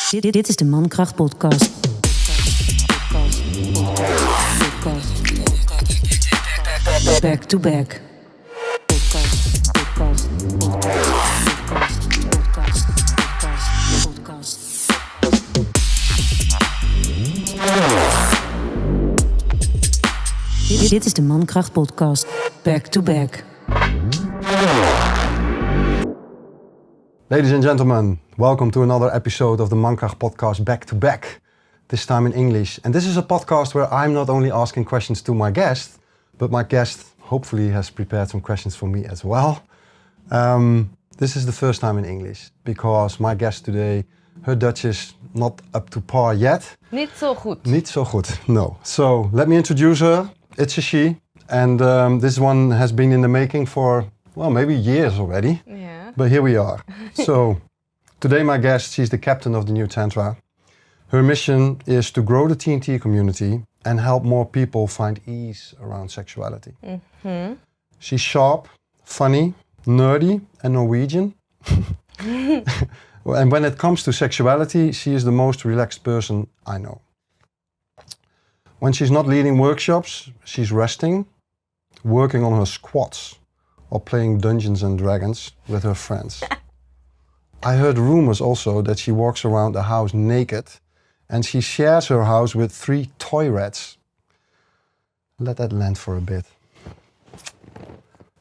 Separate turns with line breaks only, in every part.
Dit is de Mankracht podcast. Bek2Bek. Dit is de Mankracht podcast. Bek2Bek.
Ladies and gentlemen, welcome to another episode of the Mankracht podcast Bek2Bek, this time in English. And this is a podcast where I'm not only asking questions to my guest, but my guest hopefully has prepared some questions for me as well. This is the first time in English, because my guest today, her Dutch is not up to par yet.
Niet zo goed.
Niet zo goed, no. So let me introduce her. It's a she, and this one has been in the making for, well, maybe years already.
Yeah.
But here we are. So, today my guest, she's the captain of the new Tantra. Her mission is to grow the TNT community and help more people find ease around sexuality.
Mm-hmm.
She's sharp, funny, nerdy, and Norwegian. And when it comes to sexuality, she is the most relaxed person I know. When she's not leading workshops, she's resting, working on her squats, or playing Dungeons and Dragons with her friends. I heard rumors also that she walks around the house naked and she shares her house with 3 toy rats. Let that land for a bit.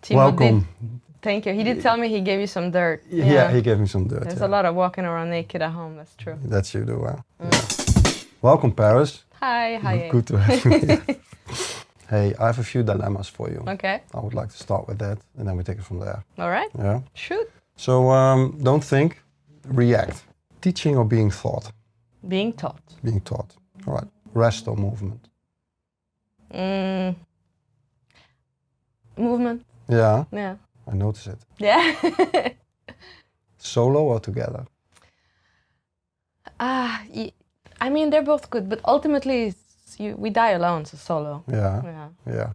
Timo
Welcome.
Thank you. He did tell me he gave you some dirt.
Yeah, he gave me some dirt.
There's a lot of walking around naked at home, that's true.
That you do, huh? Yeah. Welcome, Paris.
Hi.
Good to have you here. Hey, I have a few dilemmas for you.
Okay.
I would like to start with that, and then we take it from there.
All right.
Yeah?
Shoot.
So, don't think, react. Teaching or being taught?
Being taught.
Being taught. All right. Rest or movement?
Movement.
Yeah,
Yeah.
I notice it.
Yeah.
Solo or together?
I mean, they're both good, but ultimately we die alone, so solo.
Yeah.
Yeah.
Yeah.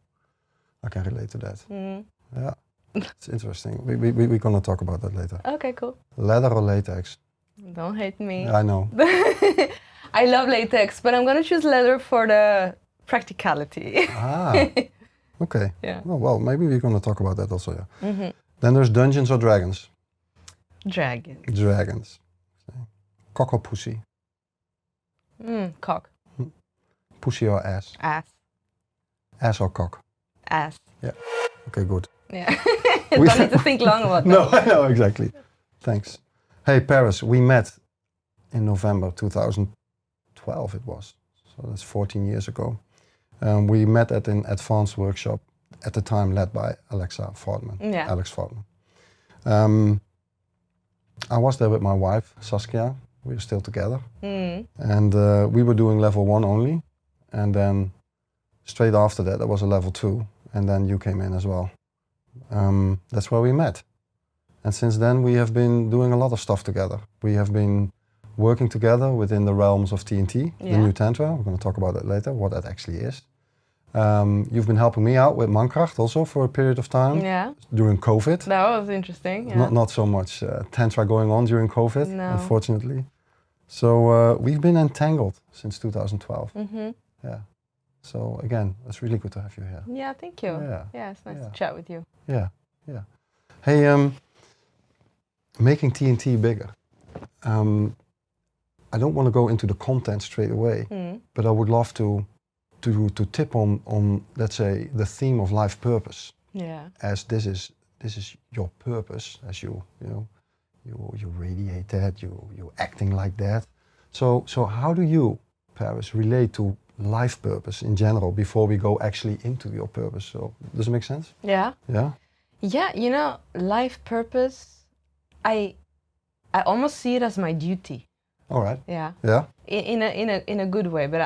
I can relate to that.
Mm.
Yeah. It's interesting. We're going to talk about that later.
Okay, cool.
Leather or latex?
Don't hate me.
I know.
I love latex, but I'm gonna choose leather for the practicality.
Okay.
Yeah.
Oh, well, maybe we're going to talk about that also, yeah.
Mm-hmm.
Then there's Dungeons or Dragons?
Dragon.
Dragons. Okay. Cock or pussy?
Cock.
Pussy or ass?
Ass.
Ass or cock?
Ass.
Yeah. Okay, good.
Yeah. Don't need to think long about
No,
that.
no, exactly. Thanks. Hey, Paris, we met in November 2012 it was. So that's 14 years ago. We met at an advanced workshop, at the time led by Alex Fortman. I was there with my wife, Saskia. We were still together. And we were doing level 1 only. And then straight after that, there was a level 2. And then you came in as well. That's where we met. And since then, we have been doing a lot of stuff together. We have been working together within the realms of TNT, the new Tantra. We're going to talk about that later, what that actually is. You've been helping me out with Mankracht also for a period of time.
Yeah.
During COVID.
That was interesting. Yeah.
Not so much Tantra going on during COVID,
No.
unfortunately. So we've been entangled since 2012.
Mm-hmm.
Yeah. So again, it's really good to have you here.
Yeah, thank you.
Yeah.
It's nice to chat with you.
Yeah. Hey, making TNT bigger. I don't want to go into the content straight away, but I would love to tip on let's say the theme of life purpose.
Yeah.
As this is your purpose, as you radiate that, you acting like that. So how do you, Paris, relate to life purpose in general before we go actually into your purpose? So does it make sense?
Yeah.
Yeah.
Yeah, life purpose, I almost see it as my duty.
All right.
Yeah.
Yeah.
In a good way, but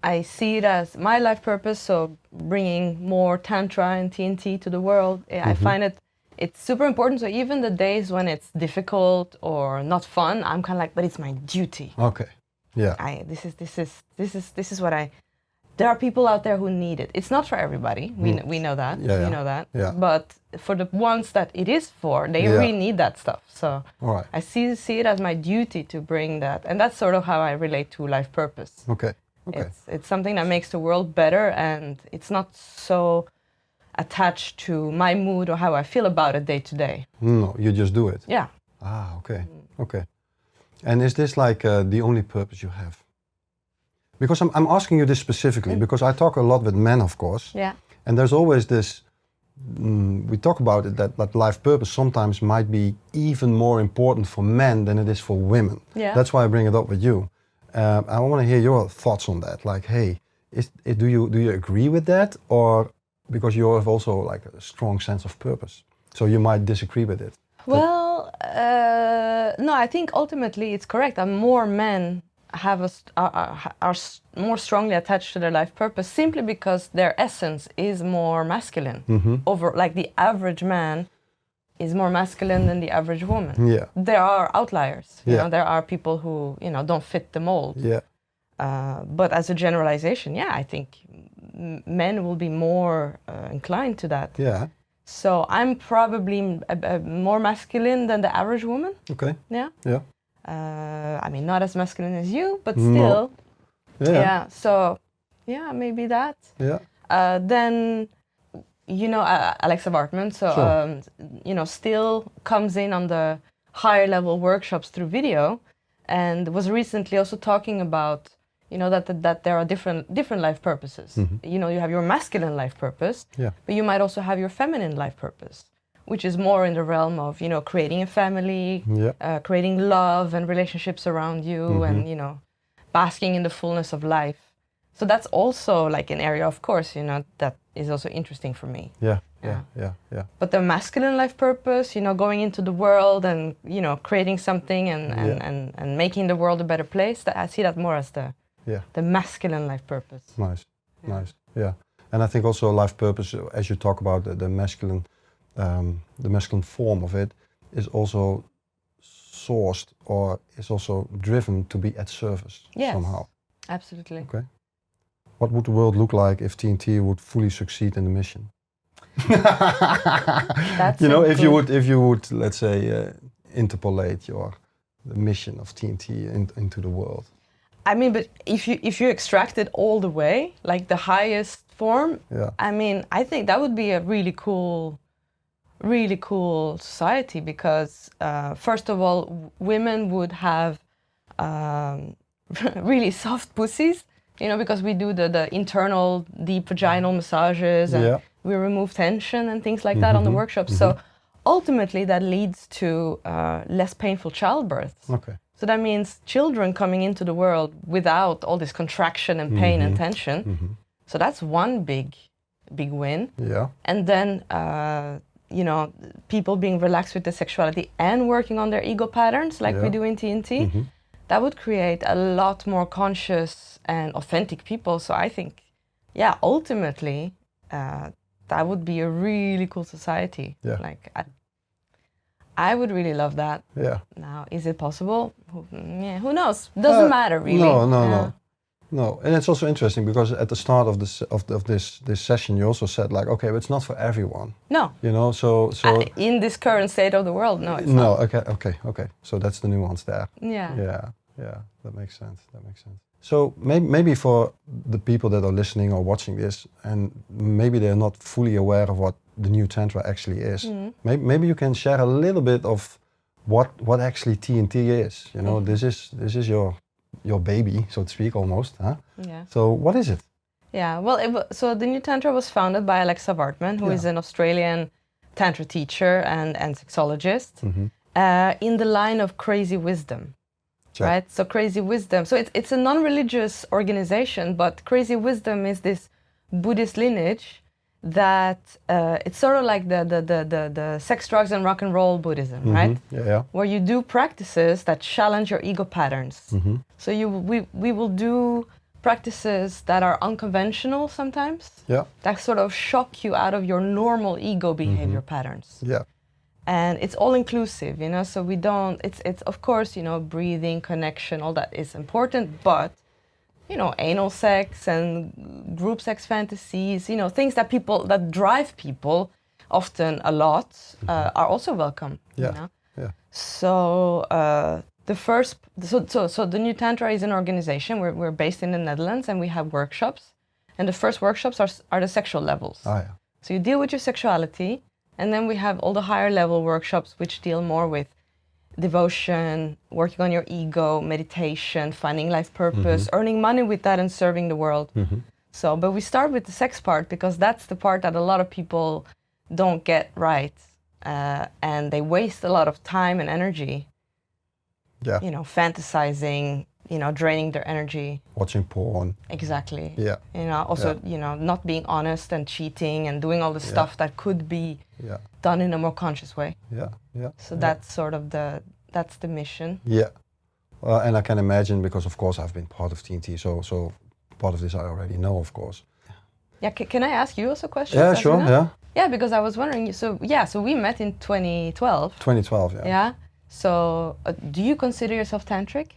I see it as my life purpose. So bringing more Tantra and TNT to the world, I find it's super important. So even the days when it's difficult or not fun, I'm kind of like, but it's my duty.
Okay. Yeah.
This is what I there are people out there who need it. It's not for everybody. We know that.
Yeah,
we know that.
Yeah.
But for the ones that it is for, they really need that stuff. So I see it as my duty to bring that, and that's sort of how I relate to life purpose.
Okay.
It's something that makes the world better, and it's not so attached to my mood or how I feel about it day to day.
No, you just do it.
Yeah.
Ah, okay. Okay. And is this like the only purpose you have? Because I'm asking you this specifically because I talk a lot with men, of course.
Yeah.
And there's always this, we talk about it, that life purpose sometimes might be even more important for men than it is for women.
Yeah.
That's why I bring it up with you. I want to hear your thoughts on that. Like, hey, do you agree with that? Or because you have also like a strong sense of purpose, so you might disagree with it.
Well, no, I think ultimately it's correct. More men are more strongly attached to their life purpose simply because their essence is more masculine. Over, like, the average man is more masculine than the average woman.
Yeah.
There are outliers. You know, there are people who, you know, don't fit the mold.
Yeah.
But as a generalization, I think men will be more inclined to that.
Yeah.
So I'm probably more masculine than the average woman.
Okay.
Yeah.
Yeah.
I mean, not as masculine as you, but still.
No. Yeah.
So, maybe that.
Yeah.
Then, you know, Alexa Bartman, so,
Sure.
you know, still comes in on the higher level workshops through video, and was recently also talking about, you know, that there are different life purposes. You know, you have your masculine life purpose, but you might also have your feminine life purpose, which is more in the realm of, you know, creating a family, creating love and relationships around you, and, you know, basking in the fullness of life. So that's also like an area, of course, you know, that is also interesting for me.
Yeah.
But the masculine life purpose, you know, going into the world and, you know, creating something and making the world a better place, that I see that more as the masculine life purpose.
Nice. Yeah. And I think also life purpose, as you talk about the masculine form of it, is also sourced or is also driven to be at service somehow.
Absolutely.
Okay. What would the world look like if TNT would fully succeed in the mission?
That's
you know, if you would, let's say, interpolate the mission of TNT into the world.
I mean, but if you extract it all the way, like the highest form, I mean, I think that would be a really cool society because, first of all, women would have really soft pussies, you know, because we do the internal deep vaginal massages and we remove tension and things like that on the workshops. So ultimately that leads to less painful childbirth.
Okay.
So that means children coming into the world without all this contraction and pain and tension. So that's one big win.
Yeah.
And then, you know, people being relaxed with their sexuality and working on their ego patterns like we do in TNT, that would create a lot more conscious and authentic people. So I think, ultimately, that would be a really cool society.
Yeah.
Like, I would really love that.
Yeah.
Now, is it possible? Who knows? Doesn't matter really.
No. And it's also interesting because at the start of this session, you also said like, okay, but it's not for everyone.
No.
You know, so
in this current state of the world, no, it's
no.
not.
Okay. So that's the nuance there.
Yeah.
Yeah. That makes sense. So maybe for the people that are listening or watching this, and maybe they're not fully aware of what the new Tantra actually is, maybe you can share a little bit of what actually TNT is. You know, this is your baby, so to speak, almost, huh?
Yeah.
So what is it?
Yeah. Well, so the new Tantra was founded by Alexa Bartman, who is an Australian Tantra teacher and sexologist, in the line of Crazy Wisdom.
Check.
Right, so Crazy Wisdom. So it's a non-religious organization, but Crazy Wisdom is this Buddhist lineage that it's sort of like the sex, drugs, and rock and roll Buddhism, right?
Yeah.
Where you do practices that challenge your ego patterns. So we will do practices that are unconventional sometimes.
Yeah.
That sort of shock you out of your normal ego behavior patterns.
Yeah.
And it's all inclusive, you know, so we don't, it's of course, you know, breathing, connection, all that is important, but anal sex and group sex fantasies, things that drive people often a lot, are also welcome.
Yeah.
So the New Tantra is an organization. We're based in the Netherlands, and we have workshops. And the first workshops are the sexual levels.
Oh, yeah.
So you deal with your sexuality, and then we have all the higher level workshops which deal more with devotion, working on your ego, meditation, finding life purpose, earning money with that, and serving the world. So, but we start with the sex part because that's the part that a lot of people don't get right, and they waste a lot of time and energy.
Yeah.
Fantasizing, draining their energy.
Watching porn.
Exactly.
Yeah.
Also, not being honest and cheating and doing all the stuff that could be done in a more conscious way.
Yeah.
So that's sort of that's the mission.
Yeah. And I can imagine, because of course I've been part of TNT, so part of this I already know, of course.
Yeah, can I ask you also questions?
Yeah, sure, yeah.
Yeah, because I was wondering, so we met in 2012.
2012, yeah.
Yeah. So do you consider yourself tantric?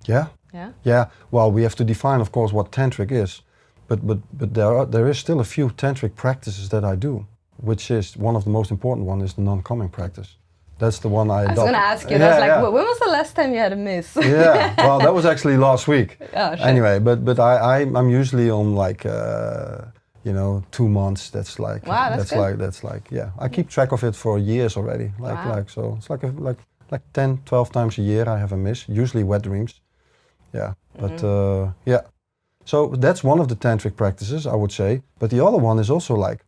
Yeah.
Yeah.
Yeah. Well, we have to define, of course, what tantric is, but there is still a few tantric practices that I do, which is one of the most important one is the non-coming practice. That's the one I
was going to ask you. When was the last time you had a miss?
Yeah. Well, that was actually last week.
Oh, shit.
Anyway, but I'm usually on 2 months. That's like
wow, that's good.
that's like yeah. I keep track of it for years already. So it's like 10, 12 times a year I have a miss. Usually wet dreams. Yeah. But yeah. So that's one of the tantric practices, I would say. But the other one is also like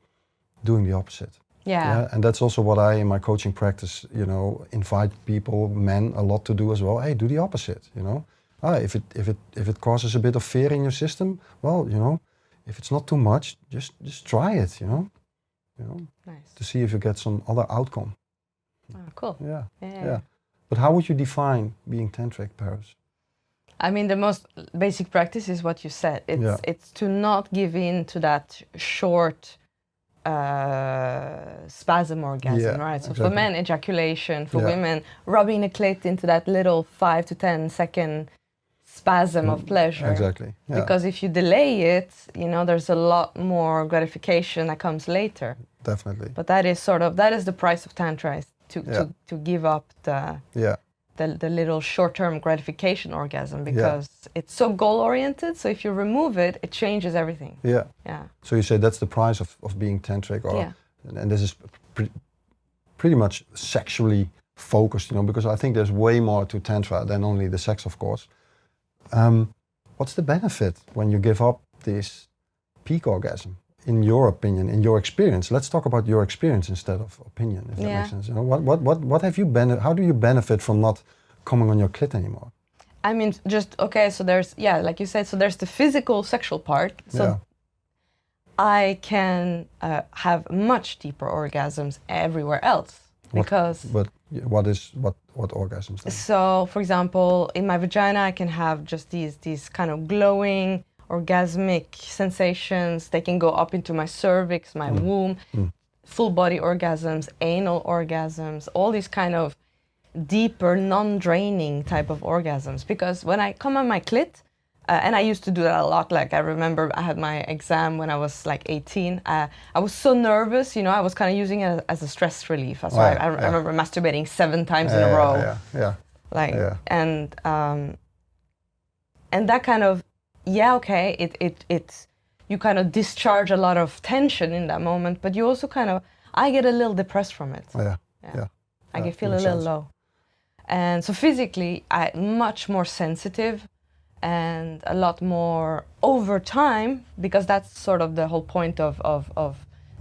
doing the opposite.
Yeah.
And that's also what I, in my coaching practice, invite people, men, a lot to do as well. Hey, do the opposite, If it causes a bit of fear in your system, well, if it's not too much, just try it,
Nice.
to see if you get some other outcome.
Oh, cool.
Yeah. But how would you define being tantric, Paris?
I mean, the most basic practice is what you said. It's to not give in to that short spasm orgasm, right? So
exactly.
for men, ejaculation. For women, rubbing the clit into that little 5 to 10 second spasm of pleasure.
Exactly. Yeah.
Because if you delay it, there's a lot more gratification that comes later.
Definitely.
But that is the price of Tantra, is to give up the little short-term gratification orgasm, because it's so goal-oriented. So if you remove it, it changes everything.
Yeah.
Yeah.
So you say that's the price of being tantric, and this is pretty much sexually focused, because I think there's way more to Tantra than only the sex, of course. What's the benefit when you give up this peak orgasm, in your opinion, in your experience? Let's talk about your experience instead of opinion, if that makes sense. What have you how do you benefit from not coming on your clit anymore?
I mean, so there's, like you said, so there's the physical sexual part. So I can have much deeper orgasms everywhere else. Because what orgasms then? So, for example, in my vagina, I can have just these kind of glowing, orgasmic sensations. They can go up into my cervix, my womb, full body orgasms, anal orgasms, all these kind of deeper, non-draining type of orgasms. Because when I come on my clit, and I used to do that a lot. Like, I remember I had my exam when I was like 18. I was so nervous, I was kind of using it as a stress relief. So I remember masturbating 7 times in a row. And that kind of, you kind of discharge a lot of tension in that moment, but you also I get a little depressed from it. I feel a little low. And so physically, I'm much more sensitive, and a lot more over time, because that's sort of the whole point of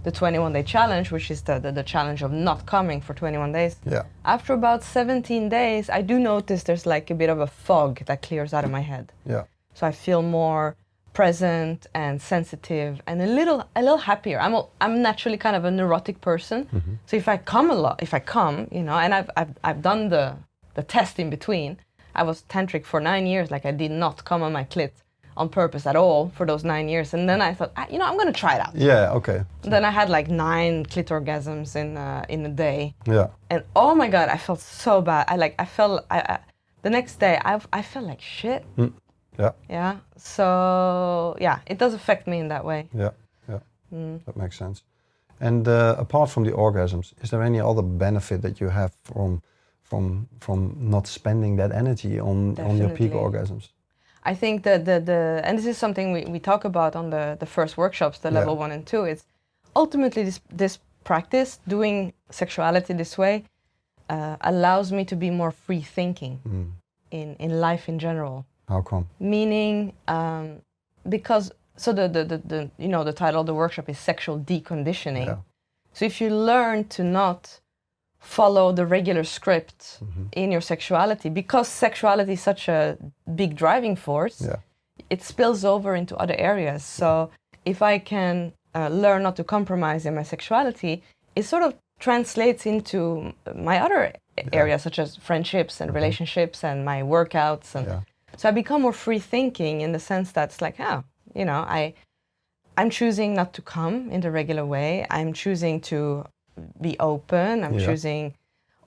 the 21-day challenge, which is the challenge of not coming for 21 days.
Yeah.
After about 17 days, I do notice there's like a bit of a fog that clears out of my head.
Yeah.
So I feel more present and sensitive and a little happier. I'm naturally kind of a neurotic person. Mm-hmm. So if I come, and I've done the test in between. I was tantric for 9 years, like I did not come on my clit on purpose at all for those 9 years. And then I thought, I'm going to try it out.
Yeah, okay.
And then I had like 9 clit orgasms in a day.
Yeah.
And oh my God, I felt so bad. The next day, I felt like shit. Yeah. So yeah, it does affect me in that way.
Yeah. That makes sense. And apart from the orgasms, is there any other benefit that you have from not spending that energy on your peak orgasms?
I think that and this is something we talk about on the first workshops, the level 1 and 2. It's ultimately this practice, doing sexuality this way, allows me to be more free thinking in life in general.
How come?
Meaning, because the title of the workshop is sexual deconditioning.
Yeah.
So if you learn to not follow the regular script in your sexuality, because sexuality is such a big driving force, it spills over into other areas. So if I can learn not to compromise in my sexuality, it sort of translates into my other areas, such as friendships and relationships and my workouts. And so I become more free thinking in the sense that's like, I'm choosing not to come in the regular way. I'm choosing to be open. I'm choosing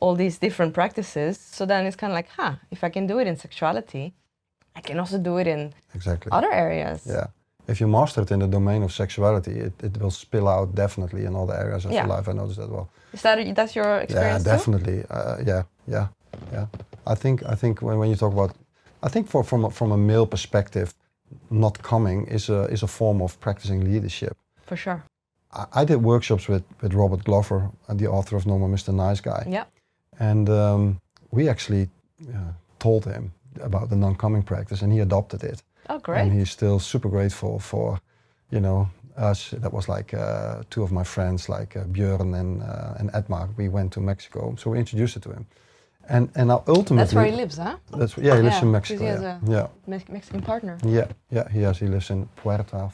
all these different practices. So then it's kind of like, if I can do it in sexuality, I can also do it in other areas.
Yeah. If you master it in the domain of sexuality, it will spill out definitely in other areas of your life. I noticed that well.
That's your experience?
Yeah, definitely. Yeah. I think when you talk about, I think from a male perspective, not coming is a form of practicing leadership.
For sure.
I did workshops with Robert Glover, the author of No More Mr. Nice Guy.
Yeah.
And we actually told him about the non-coming practice, and he adopted it.
Oh, great.
And he's still super grateful for, us. That was like two of my friends, like Björn and Edmar. We went to Mexico, so we introduced it to him. And now ultimately...
That's where he lives, huh?
He lives in Mexico.
He has a Mexican partner.
Yeah, he has. He lives in Puerto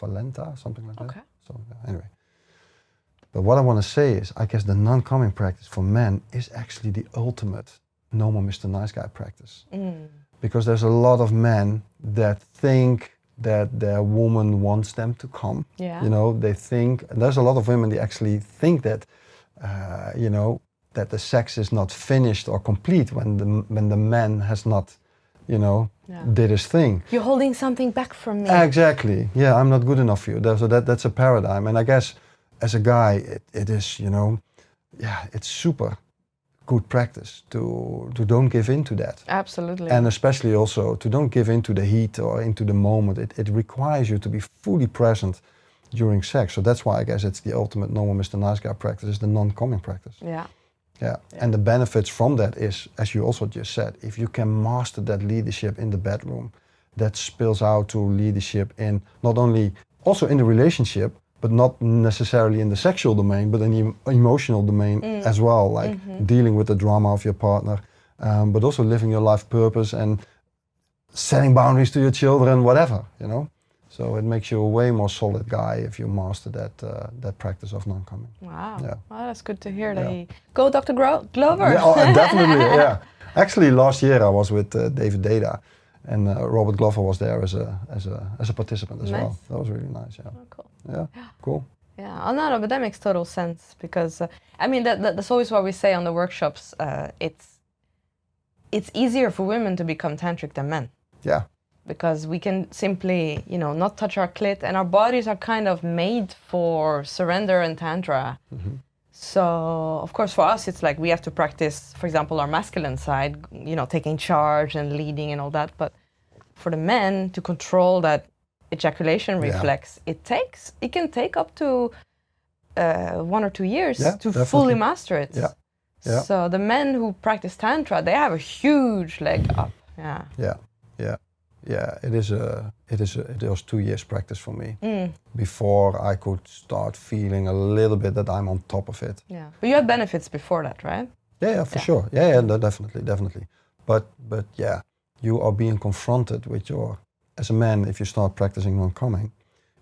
Vallarta, something like that.
Okay.
So anyway. But what I want to say is, I guess the non-coming practice for men is actually the ultimate No More Mr. Nice Guy practice. Because there's a lot of men that think that their woman wants them to come. Yeah. They think, and there's a lot of women that actually think that, that the sex is not finished or complete when the man has not, did his thing.
You're holding something back from me.
Exactly. Yeah, I'm not good enough for you. So that's a paradigm. And I guess as a guy, it is, it's super good practice to don't give in to that.
Absolutely.
And especially also to don't give in to the heat or into the moment. It requires you to be fully present during sex. So that's why I guess it's the ultimate No More Mr. Nice Guy practice, is the non-coming practice. Yeah. And the benefits from that is, as you also just said, if you can master that leadership in the bedroom, that spills out to leadership in not only, also in the relationship, but not necessarily in the sexual domain, but in the emotional domain as well, like dealing with the drama of your partner, but also living your life purpose and setting boundaries to your children, whatever, So it makes you a way more solid guy if you master that practice of non-coming.
Wow.
Yeah.
Well, that's good to hear. Go Dr. Glover.
Yeah, definitely, yeah. Actually, last year I was with David Deda, and Robert Glover was there as a participant as well. That was really nice, yeah.
Oh, cool.
Yeah, cool.
Yeah, oh, no, but that makes total sense because, that's always what we say on the workshops. It's easier for women to become tantric than men.
Yeah.
Because we can simply, not touch our clit, and our bodies are kind of made for surrender and tantra. So, of course, for us, it's like we have to practice, for example, our masculine side, taking charge and leading and all that. But for the men to control that ejaculation reflex, it can take up to 1 or 2 years to
definitely.
fully master it.
Yeah.
So the men who practice tantra, they have a huge leg up.
Yeah, it was 2 years practice for me before I could start feeling a little bit that I'm on top of it.
Yeah, but you had benefits before that, right?
Yeah, for sure. Yeah, no, definitely. But yeah, you are being confronted with as a man, if you start practicing non-coming,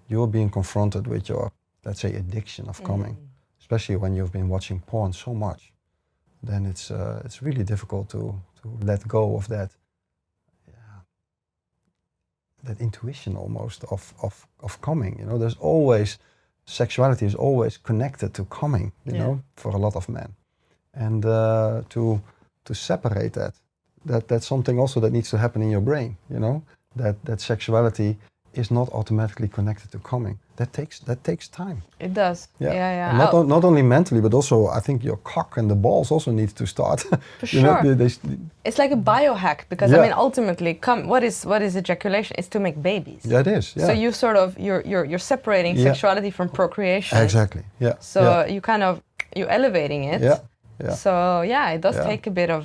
you're being confronted with your, let's say, addiction of coming, especially when you've been watching porn so much. Then it's really difficult to let go of that. That intuition almost of coming, there's always, sexuality is always connected to coming, for a lot of men. And to separate that's something also that needs to happen in your brain, that sexuality is not automatically connected to coming. That takes time.
It does. Yeah.
And not only mentally, but also I think your cock and the balls also need to start.
For sure. It's like a biohack because I mean, ultimately, what is ejaculation? It's to make babies.
Yeah, it is. Yeah.
So you sort of you're separating sexuality from procreation.
Exactly. Yeah.
So you're elevating it.
Yeah. Yeah.
So it does take a bit of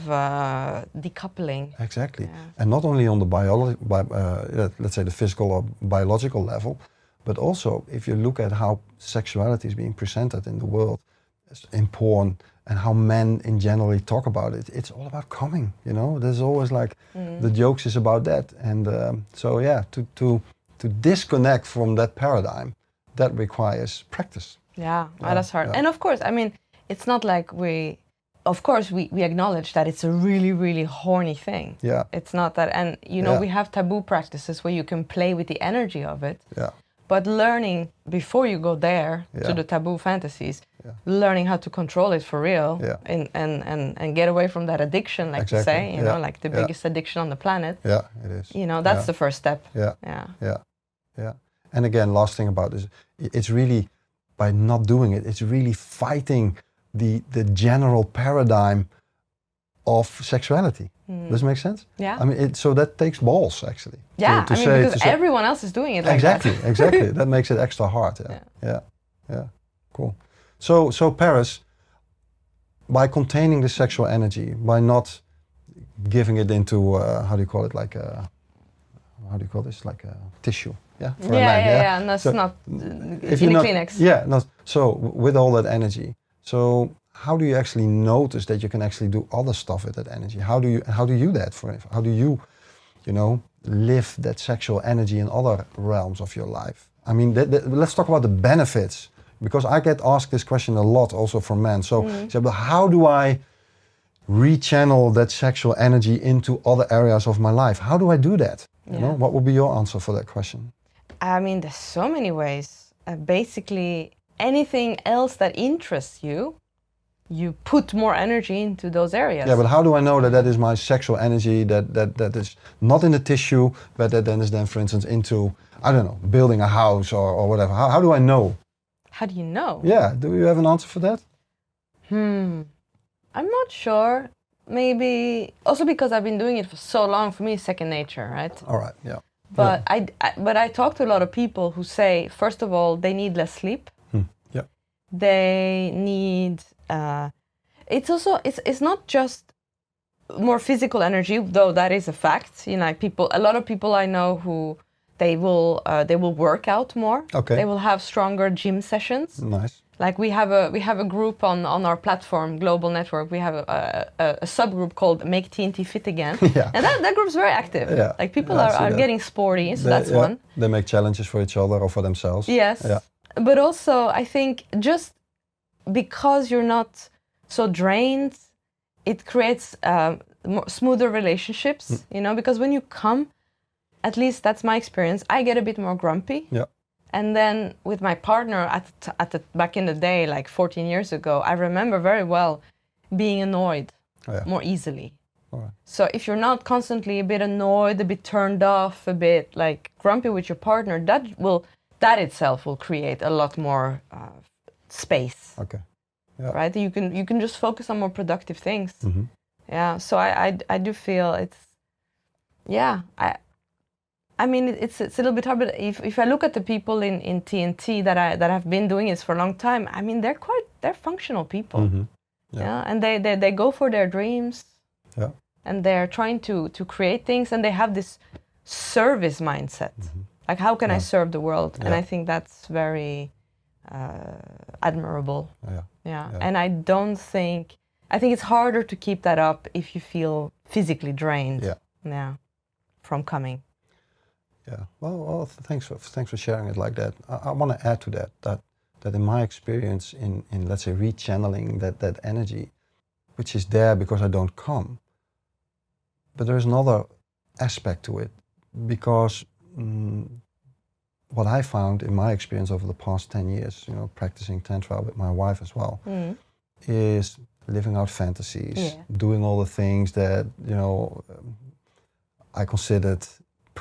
decoupling.
Exactly, and not only on the let's say the physical or biological level, but also if you look at how sexuality is being presented in the world, in porn, and how men in generally talk about it, it's all about coming. You know, there's always like the jokes is about that, and to disconnect from that paradigm, that requires practice.
Yeah, that's hard, and of course, I mean. It's not like we acknowledge that it's a really, really horny thing. Yeah. It's not that, and we have taboo practices where you can play with the energy of it. Yeah. But learning before you go there to the taboo fantasies, learning how to control it for real, and get away from that addiction, like you say, like the biggest addiction on the planet. Yeah, it is. That's the first step. Yeah.
And again, last thing about this, it's really by not doing it, it's really fighting the general paradigm of sexuality. Does it make sense?
Yeah.
I mean, so that takes balls actually.
Yeah, because everyone else is doing it like
exactly,
that.
Exactly. That makes it extra hard. Yeah. Cool. So Paris, by containing the sexual energy, by not giving it into how do you call it, like a tissue. Yeah. For a man,
and that's not
if
in a Kleenex.
Yeah. Not so with all that energy. So how do you actually notice that you can actually do other stuff with that energy? How do you live that sexual energy in other realms of your life? I mean, let's talk about the benefits, because I get asked this question a lot also from men. So, but how do I rechannel that sexual energy into other areas of my life? How do I do that? You know, what would be your answer for that question?
I mean, there's so many ways. Basically, anything else that interests you, you put more energy into those areas.
Yeah, but how do I know that is my sexual energy, that is not in the tissue, but that then is then, for instance, into, I don't know, building a house or whatever? How do I know?
How do you know?
Yeah, do you have an answer for that?
I'm not sure. Maybe also because I've been doing it for so long, for me it's second nature, right?
All right, yeah.
But I talk to a lot of people who say, first of all, they need less sleep.
Yeah.
They need. It's not just more physical energy, though that is a fact. A lot of people I know who they will work out more.
Okay.
They will have stronger gym sessions.
Nice.
Like we have a group on our platform, Global Network. We have a subgroup called Make TNT Fit Again.
Yeah.
And that group's very active.
Yeah.
Like people are getting sporty, so that's one.
They make challenges for each other or for themselves.
Yes. Yeah. But also I think just because you're not so drained, it creates smoother relationships, because when you come, at least that's my experience, I get a bit more grumpy.
Yeah.
And then with my partner back in the day, like 14 years ago, I remember very well being annoyed more easily.
All right.
So if you're not constantly a bit annoyed, a bit turned off, a bit like grumpy with your partner, that itself will create a lot more space.
Okay. Yeah.
Right? You can just focus on more productive things.
Mm-hmm.
Yeah. So I do feel it's. Yeah. I mean, it's a little bit hard, but if I look at the people in TNT that have been doing this for a long time, I mean, they're functional people.
Mm-hmm.
Yeah. And they go for their dreams.
Yeah.
And they're trying to create things, and they have this service mindset.
Mm-hmm.
Like, how can I serve the world?
Yeah.
And I think that's very admirable.
Yeah.
And I think it's harder to keep that up if you feel physically drained. Yeah. From coming.
Yeah. Well, thanks for sharing it like that. I want to add to that in my experience in let's say rechanneling that energy, which is there because I don't come. But there's another aspect to it, because what I found in my experience over the past 10 years, practicing Tantra with my wife as well, is living out fantasies, doing all the things that, I considered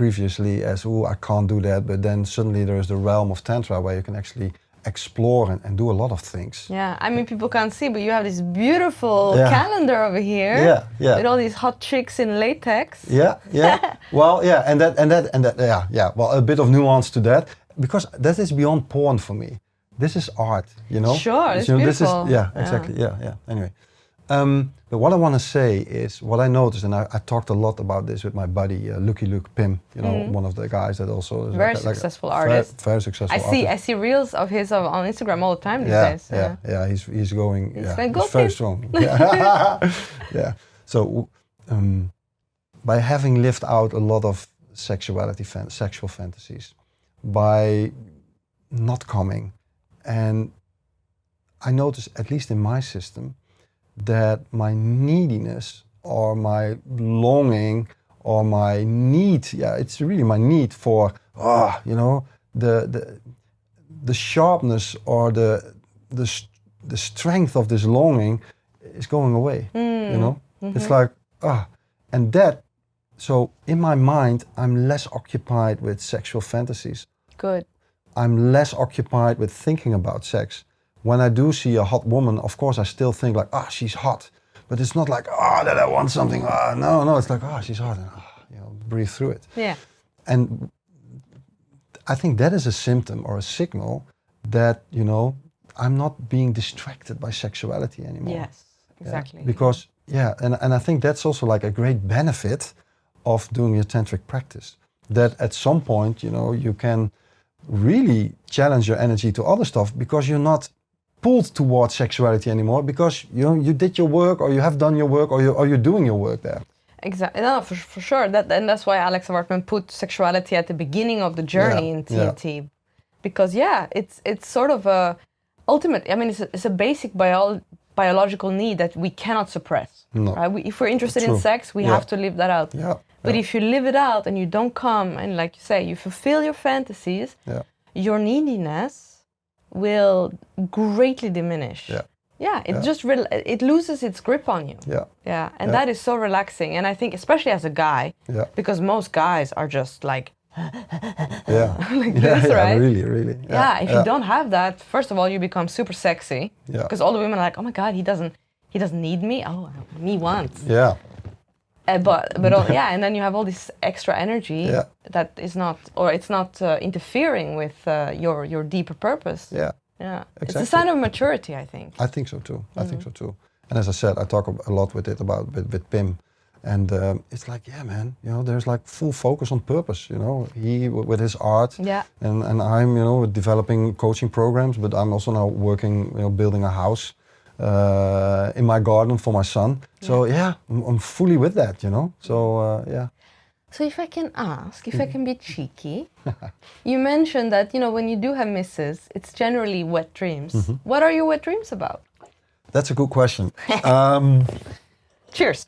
previously as, oh, I can't do that, but then suddenly there is the realm of Tantra where you can actually explore and do a lot of things.
Yeah, I mean, people can't see, but you have this beautiful
Yeah.
calendar over here.
Yeah, yeah.
With all these hot chicks in latex.
Yeah, yeah. Well, yeah, and that, yeah. Well, a bit of nuance to that, because that is beyond porn for me. This is art, you know.
Sure, it's
This
beautiful.
is, yeah, exactly. Yeah. Anyway, but what I want to say is what I noticed, and I talked a lot about this with my buddy Luke Pim. You know, one of the guys that also is
Very successful artist.
Very successful.
I see reels of his on Instagram all the time these days.
Yeah. He's going.
He's
very strong. Yeah. Yeah. So, by having lived out a lot of sexual fantasies, by not coming, and I noticed, at least in my system, that my neediness or my longing or my need, it's really my need for, you know, the sharpness or the strength of this longing is going away, you know? It's like, and that, so in my mind, I'm less occupied with sexual fantasies.
Good. I'm
less occupied with thinking about sex. When I do see a hot woman, of course I still think like, she's hot. But it's not like, that I want something. No, it's like, she's hot. And, you know, breathe through it.
Yeah.
And I think that is a symptom or a signal that, you know, I'm not being distracted by sexuality anymore.
Yes, exactly.
Yeah? Because, and I think that's also like a great benefit of doing your tantric practice. That at some point, you know, you can really challenge your energy to other stuff because you're not pulled towards sexuality anymore, because you know you did your work, or you have done your work, or you're doing your work there.
Exactly. No, for sure. And that's why Alex Wartman put sexuality at the beginning of the journey in TNT, because it's sort of a ultimate. I mean, it's a basic biological need that we cannot suppress.
No.
Right? If we're interested in sex, we have to live that out.
Yeah.
But if you live it out and you don't come and, like you say, you fulfill your fantasies, your neediness will greatly diminish. It just it loses its grip on you. And that is so relaxing. And I think, especially as a guy, because most guys are just like like this, right?
Really.
If you don't have that, first of all, you become super sexy. Because all the women are like, oh my God, he doesn't need me. Oh, me once. But and then you have all this extra energy that is not, or it's not interfering with your deeper purpose. Exactly. It's a sign of maturity, I think.
I think so too. And as I said, I talk a lot with Pim, and it's like, man, you know, there's like full focus on purpose. You know, he with his art, and I'm, you know, developing coaching programs, but I'm also now working, you know, building a house in my garden for my son. So I'm fully with that, you know. So
So if I can ask, if I can be cheeky, you mentioned that, you know, when you do have misses, it's generally wet dreams. What are your wet dreams about?
That's a good question.
Cheers.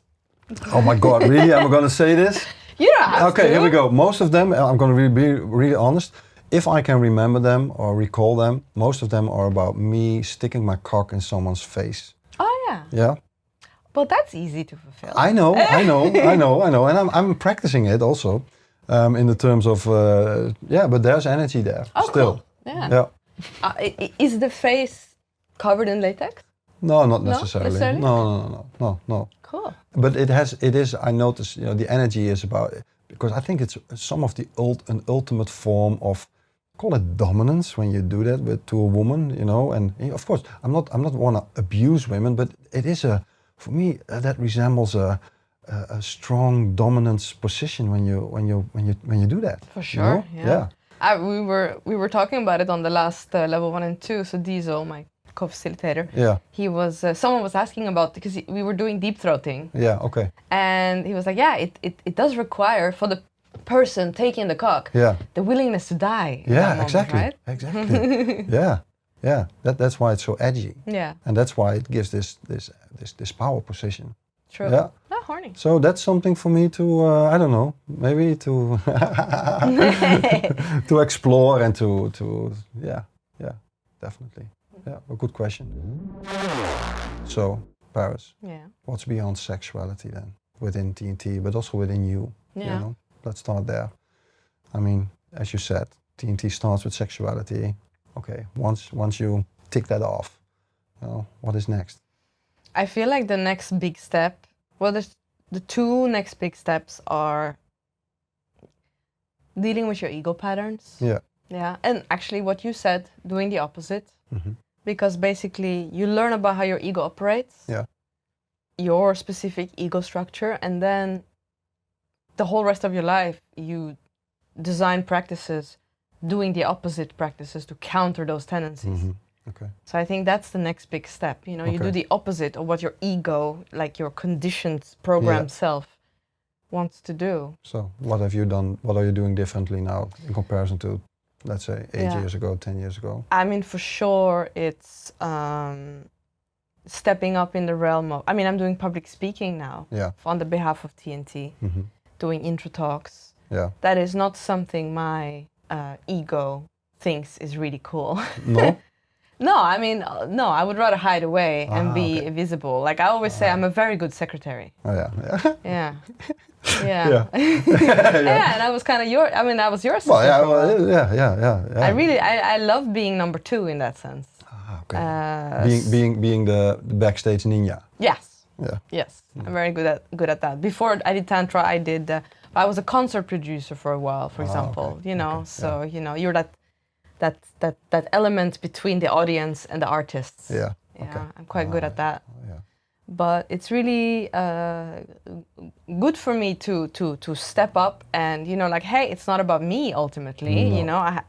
Oh my God, really? Am I going to say this?
You don't have to.
Okay, here we go. Most of them, I'm going to be really honest. If I can remember them or recall them, most of them are about me sticking my cock in someone's face.
Oh yeah.
Yeah.
Well, that's easy to fulfill.
I know, and I'm practicing it also, in the terms of but there's energy there still.
Cool. Yeah. Is the face covered in latex?
No, not necessarily. No.
Cool.
But it is. I notice, you know, the energy is about it, because I think it's some of an ultimate form of, call it dominance, when you do that to a woman, you know. And of course, I'm not want to abuse women, but it is for me that resembles a strong dominance position when you do that.
For sure.
You know?
We were talking about it on the last level 1 and 2. So Diesel, my co-facilitator, he was someone was asking about, because we were doing deep throating.
Yeah. Okay.
And he was like, it does require, for the person taking the cock, the willingness to die.
Exactly.
Right?
Exactly. Yeah. That's why it's so edgy. Yeah. And that's why it gives this power position.
True.
Yeah.
Oh, horny.
So that's something for me to I don't know, maybe to to explore and to definitely. Yeah, a good question. So, Paris. Yeah. What's beyond sexuality then? Within TNT, but also within you. You know? Let's start there. I mean, as you said, TNT starts with sexuality. Okay, once you tick that off, what is next?
I feel like the next big step, the two next big steps are dealing with your ego patterns.
Yeah.
Yeah, and actually what you said, doing the opposite.
Mm-hmm.
Because basically you learn about how your ego operates, your specific ego structure, and then the whole rest of your life you design practices doing the opposite practices to counter those tendencies.
Mm-hmm. Okay.
So I think that's the next big step. You do the opposite of what your ego, like your conditioned programmed self, wants to do.
So what have you done? What are you doing differently now in comparison to, let's say, 8 years ago, 10 years ago?
I mean, for sure, it's stepping up in the realm of, I mean, I'm doing public speaking now on the behalf of TNT, doing intro talks.
Yeah.
That is not something my ego thinks is really cool.
No?
No, I mean, no, I would rather hide away and be visible. Like I always say, I'm a very good secretary.
Oh, yeah.
Yeah. Yeah. Yeah, and I was kind of I was your assistant.
Yeah.
I love being number 2 in that sense.
Okay. Being the backstage ninja.
Yes.
Yeah.
Yes, I'm very good at that. Before I did Tantra, I was a concert producer for a while, for example. You're that element between the audience and the artists.
Yeah.
I'm quite good at that.
Yeah.
But it's really good for me to step up and like, hey, it's not about me ultimately. No.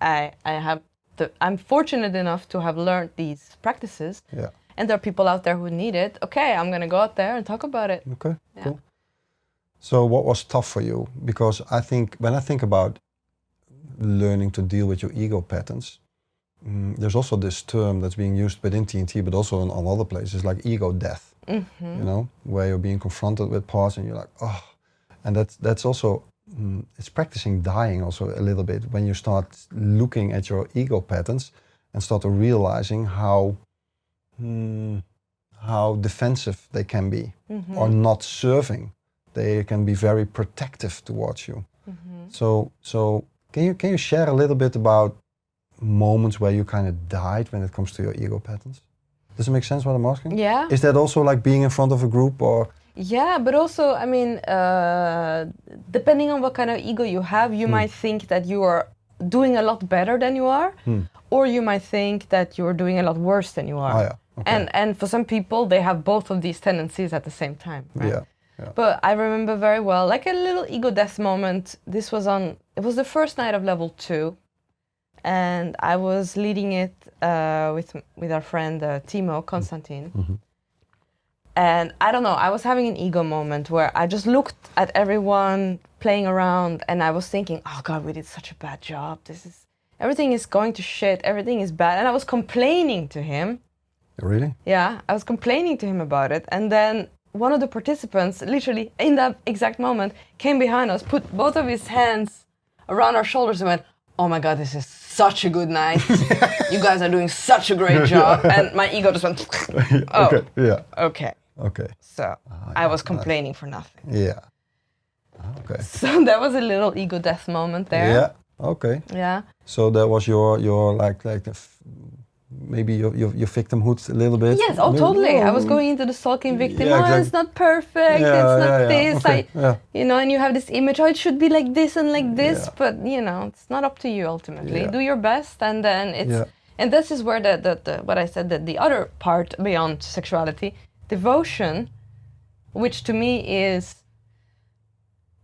I'm fortunate enough to have learned these practices.
Yeah.
And there are people out there who need it. Okay, I'm gonna go out there and talk about it.
Okay, cool. So what was tough for you? Because I think when I think about learning to deal with your ego patterns, there's also this term that's being used within TNT, but also on other places, like ego death. Mm-hmm. Where you're being confronted with parts and you're like, oh, and that's also it's practicing dying also a little bit when you start looking at your ego patterns and start realizing how defensive they can be, or not serving. They can be very protective towards you. Mm-hmm. So can you share a little bit about moments where you kind of died when it comes to your ego patterns? Does it make sense what I'm asking?
Yeah.
Is that also like being in front of a group or?
Yeah, but also, I mean, depending on what kind of ego you have, you might think that you are doing a lot better than you are, or you might think that you're doing a lot worse than you are.
Oh, yeah. Okay.
And for some people, they have both of these tendencies at the same time, right?
Yeah.
But I remember very well, like a little ego death moment. It was the first night of level 2, and I was leading it with our friend Timo, Konstantin. Mm-hmm. And I don't know, I was having an ego moment where I just looked at everyone playing around and I was thinking, oh God, we did such a bad job. Everything is going to shit, everything is bad. And I was complaining to him.
Really?
Yeah, I was complaining to him about it. And then one of the participants, literally in that exact moment, came behind us, put both of his hands around our shoulders and went, oh my God, this is such a good night. You guys are doing such a great job. And my ego just went, oh,
okay. Yeah.
Okay. So I was complaining for nothing.
Yeah. Okay.
So that was a little ego death moment there.
Yeah. Okay.
Yeah.
So that was your maybe your victimhood a little bit.
Yes. Oh, totally. I was going into the sulking victim. Yeah, exactly. It's not perfect. It's not this.
Okay.
And you have this image. Oh, it should be like this and like this. Yeah. But it's not up to you ultimately. Yeah. Do your best, and then it's. Yeah. And this is where the what I said, that the other part beyond sexuality, devotion, which to me is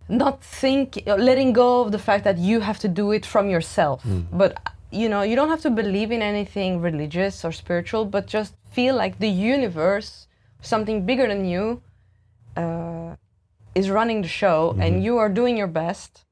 letting go of the fact that you have to do it from yourself. But you don't have to believe in anything religious or spiritual, but just feel like the universe, something bigger than you, is running the show, and you are doing your best.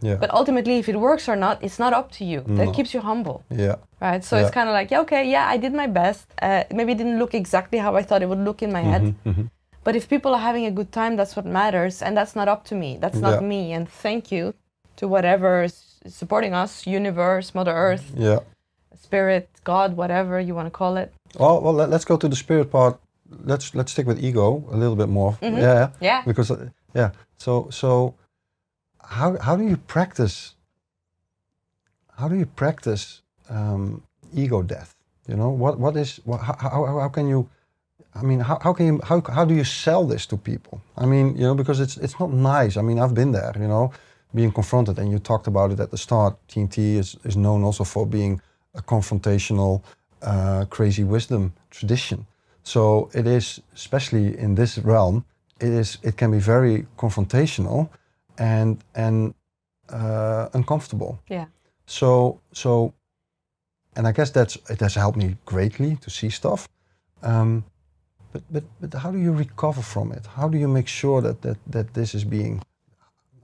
Yeah. But ultimately, if it works or not, it's not up to you. No. That keeps you humble.
Yeah.
Right. So it's kind of like, I did my best. Maybe it didn't look exactly how I thought it would look in my head. Mm-hmm. But if people are having a good time, that's what matters, and that's not up to me. That's not me. And thank you to whatever is supporting us, universe, Mother Earth, Spirit, God, whatever you want to call it.
Well, let's go to the spirit part. Let's stick with ego a little bit more. Mm-hmm. Yeah. Because So how do you practice how do you practice ego death? You know, how can you? I mean, how do you sell this to people? I mean, you know, because it's not nice. I mean, I've been there, you know, being confronted, and you talked about it at the start. TNT is known also for being a confrontational, crazy wisdom tradition. So it is, especially in this realm, it can be very confrontational and uncomfortable.
Yeah.
So, and I guess it has helped me greatly to see stuff. But how do you recover from it? How do you make sure that this is being,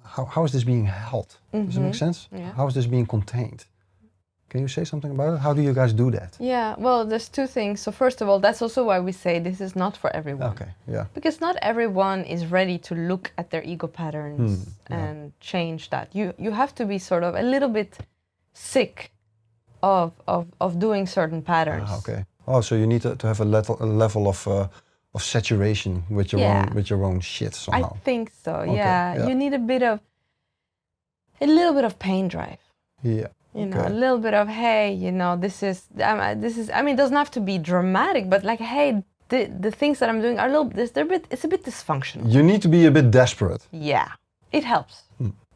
how is this being held? Does it make sense?
Yeah.
How is this being contained? Can you say something about it? How do you guys do that?
Yeah, well, there's two things. So first of all, that's also why we say this is not for everyone.
Okay, yeah.
Because not everyone is ready to look at their ego patterns and change that. You have to be sort of a little bit sick of doing certain patterns.
Okay. Oh, so you need to have a level of saturation with your own shit somehow.
I think so.
Okay,
Yeah. You need a little bit of pain drive.
Yeah.
You know, a little bit of, hey, you know, this is. I mean, it doesn't have to be dramatic, but like, hey, the things that I'm doing are it's a bit dysfunctional.
You need to be a bit desperate.
Yeah, it helps.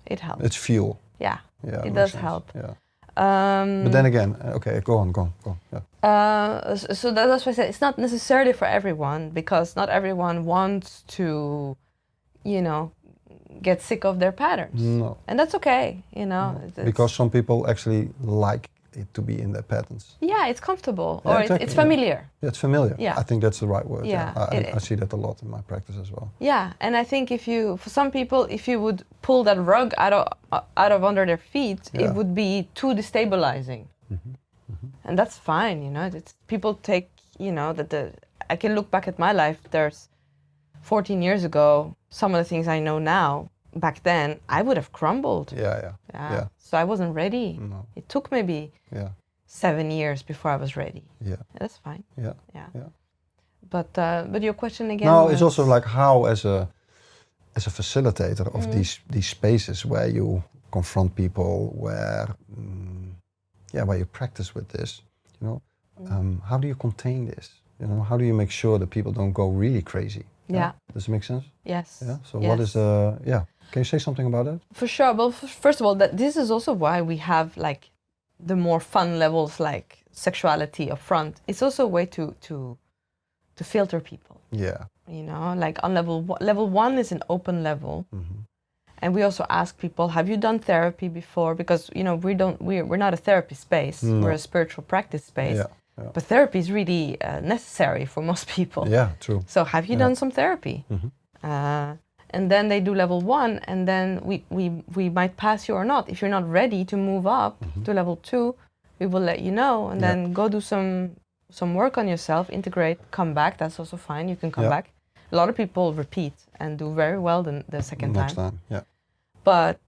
It helps.
It's fuel.
Yeah,
Yeah,
it does
sense.
help.
Yeah. But then again, okay, go on. Yeah.
So that's why I said it's not necessarily for everyone, because not everyone wants to, you know, get sick of their patterns.
No.
And that's okay, you know.
No. Because some people actually like it to be in their patterns.
Yeah, it's comfortable,
Yeah,
or
exactly,
it's familiar.
Yeah, it's familiar.
Yeah.
I think that's the right word.
Yeah,
I see that a lot in my practice as well.
Yeah, and I think for some people, if you would pull that rug out of under their feet, it would be too destabilizing. And that's fine, you know. People take, you know, I can look back at my life. There's 14 years ago, some of the things I know now, back then, I would have crumbled.
Yeah.
So I wasn't ready.
No.
It took maybe 7 years before I was ready.
Yeah.
That's fine.
Yeah.
But your question again?
No, it's also like how as a facilitator of these spaces where you confront people, where you practice with this, you know, how do you contain this? You know, how do you make sure that people don't go really crazy?
Yeah.
Does it make sense?
Yes.
Yeah. So what is Can you say something about it?
For sure. Well, first of all, this is also why we have like the more fun levels, like sexuality up front. It's also a way to filter people.
Yeah.
You know, like on level one is an open level. And we also ask people, have you done therapy before? Because, you know, we're not a therapy space.
No.
We're a spiritual practice space.
Yeah.
But therapy is really necessary for most people.
Yeah, true.
So have you done some therapy? And then they do level one, and then we might pass you or not. If you're not ready to move up to level 2, we will let you know, and then go do some work on yourself, integrate, come back. That's also fine. You can come back. A lot of people repeat and do very well the second
Next time. Yeah.
But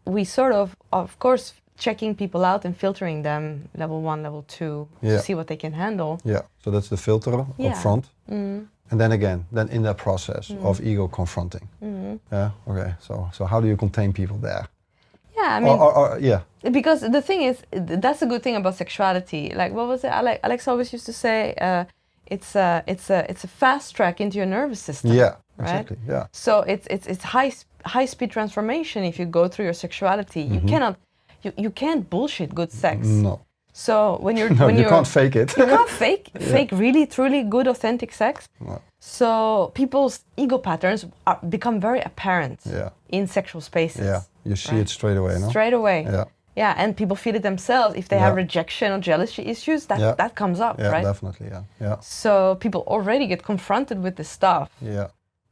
we sort of course, checking people out and filtering them, level 1, level 2, to see what they can handle.
Yeah, so that's the filter up front. And then again, in that process of ego confronting. Yeah, okay, so how do you contain people there?
Yeah, I mean, because the thing is, that's a good thing about sexuality. Like, what was it? Alex always used to say, it's a fast track into your nervous system.
Yeah,
right?
exactly. Yeah.
So it's high speed transformation if you go through your sexuality. You can't bullshit good sex.
No.
So when you're
you can't fake it.
You can't fake really truly good authentic sex.
No.
So people's ego patterns become very apparent in sexual spaces.
Yeah, you see it straight away, no?
Straight away.
Yeah.
Yeah, and people feel it themselves. If they have rejection or jealousy issues, that comes up,
yeah,
right?
Definitely, yeah.
So people already get confronted with this stuff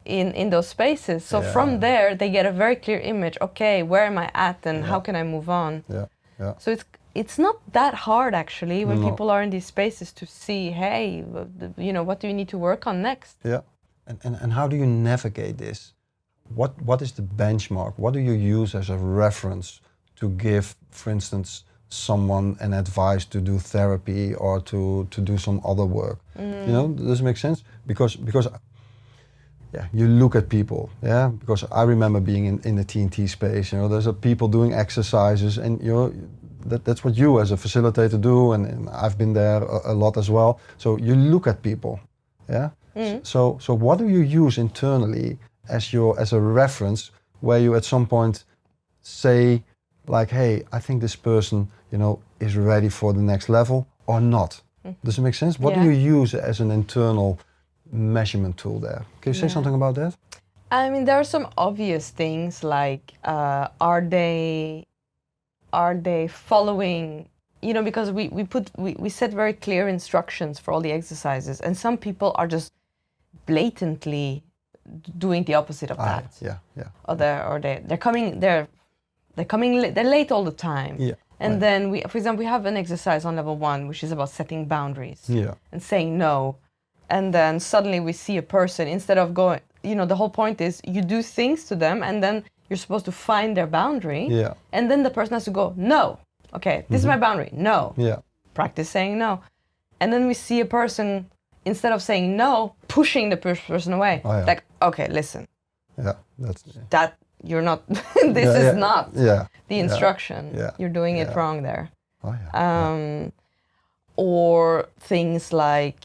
in those spaces. So from there, they get a very clear image. Okay, where am I at, and how can I move on?
Yeah.
So it's not that hard actually when people are in these spaces to see, hey, you know, what do you need to work on next?
Yeah, and how do you navigate this? What is the benchmark? What do you use as a reference to give, for instance, someone an advice to do therapy or to do some other work? You know, does it make sense? Because you look at people, because I remember being in the TNT space, you know, there's people doing exercises and, you know, that's what you as a facilitator do, and I've been there a lot as well. So you look at people, yeah. So what do you use internally as a reference, where you at some point say, like, hey, I think this person, is ready for the next level or not? Does it make sense? What do you use as an internal measurement tool there? Can you say something about that?
I mean, there are some obvious things like, are they following, because we set very clear instructions for all the exercises, and some people are just blatantly doing the opposite of that. Or they're late all the time. Yeah. And then for example, we have an exercise on level 1, which is about setting boundaries and saying no. And then suddenly we see a person, instead of going, the whole point is you do things to them, and then you're supposed to find their boundary. Yeah. And then the person has to go, no. Okay, this is my boundary. No. Yeah. Practice saying no. And then we see a person, instead of saying no, pushing the person away. Oh, yeah. Like, okay, listen. Yeah, that you're not. This is not the instruction. Yeah. You're doing it wrong there. Oh, yeah. Or things like,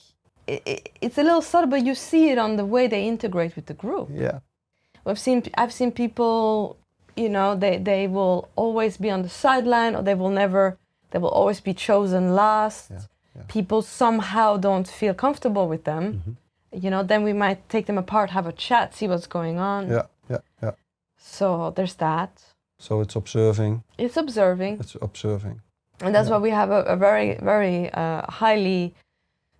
it's a little subtle, but you see it on the way they integrate with the group. Yeah. I've seen people, they will always be on the sideline, or they will always be chosen last. Yeah. Yeah. People somehow don't feel comfortable with them. Then we might take them apart, have a chat, see what's going on. Yeah. So there's that. So it's observing. And that's why we have a very, very highly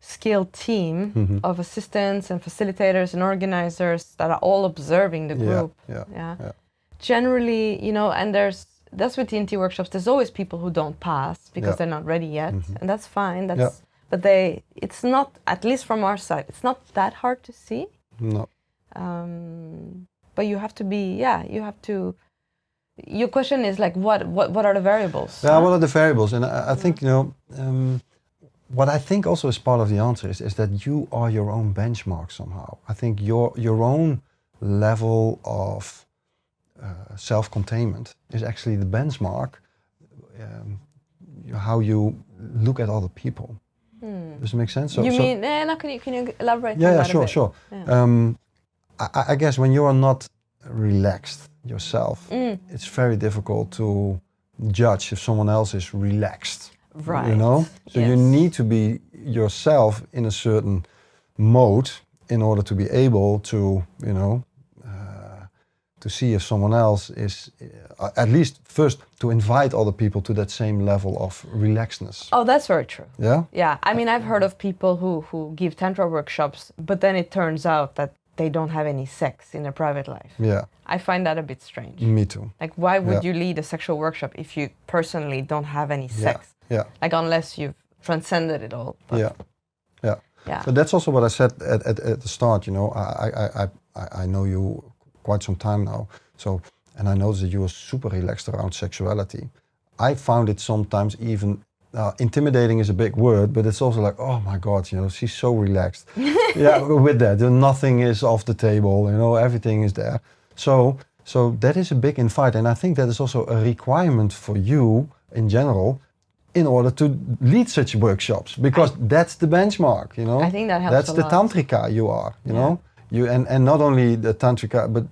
skilled team of assistants and facilitators and organizers that are all observing the group. Yeah. Generally, and that's with TNT workshops, there's always people who don't pass because they're not ready yet, and that's fine. But it's not, at least from our side, it's not that hard to see. No. But you have to be, your question is like, what are the variables?
Yeah, what are the variables? And I think, what I think also is part of the answer is that you are your own benchmark somehow. I think your own level of self-containment is actually the benchmark, how you look at other people. Does it make sense?
Can you elaborate on that a bit?
Sure. Yeah. I guess when you are not relaxed yourself, it's very difficult to judge if someone else is relaxed.
Right.
So you need to be yourself in a certain mode in order to be able to, to see if someone else is, at least first to invite other people to that same level of relaxedness.
Oh, that's very true.
Yeah?
Yeah, I mean, I've heard of people who give Tantra workshops, but then it turns out that they don't have any sex in their private life. Yeah. I find that a bit strange.
Me too.
Like, why would you lead a sexual workshop if you personally don't have any sex? Yeah. Like, unless you've transcended it all. But
yeah. So that's also what I said at the start, I know you quite some time now. So, and I noticed that you were super relaxed around sexuality. I found it sometimes even intimidating is a big word, but it's also like, oh my God, she's so relaxed. With that, nothing is off the table, everything is there. So that is a big invite, and I think that is also a requirement for you in general, in order to lead such workshops, because that's the benchmark,
I think that helps.
That's the tantrika you are, You and not only the tantrika, but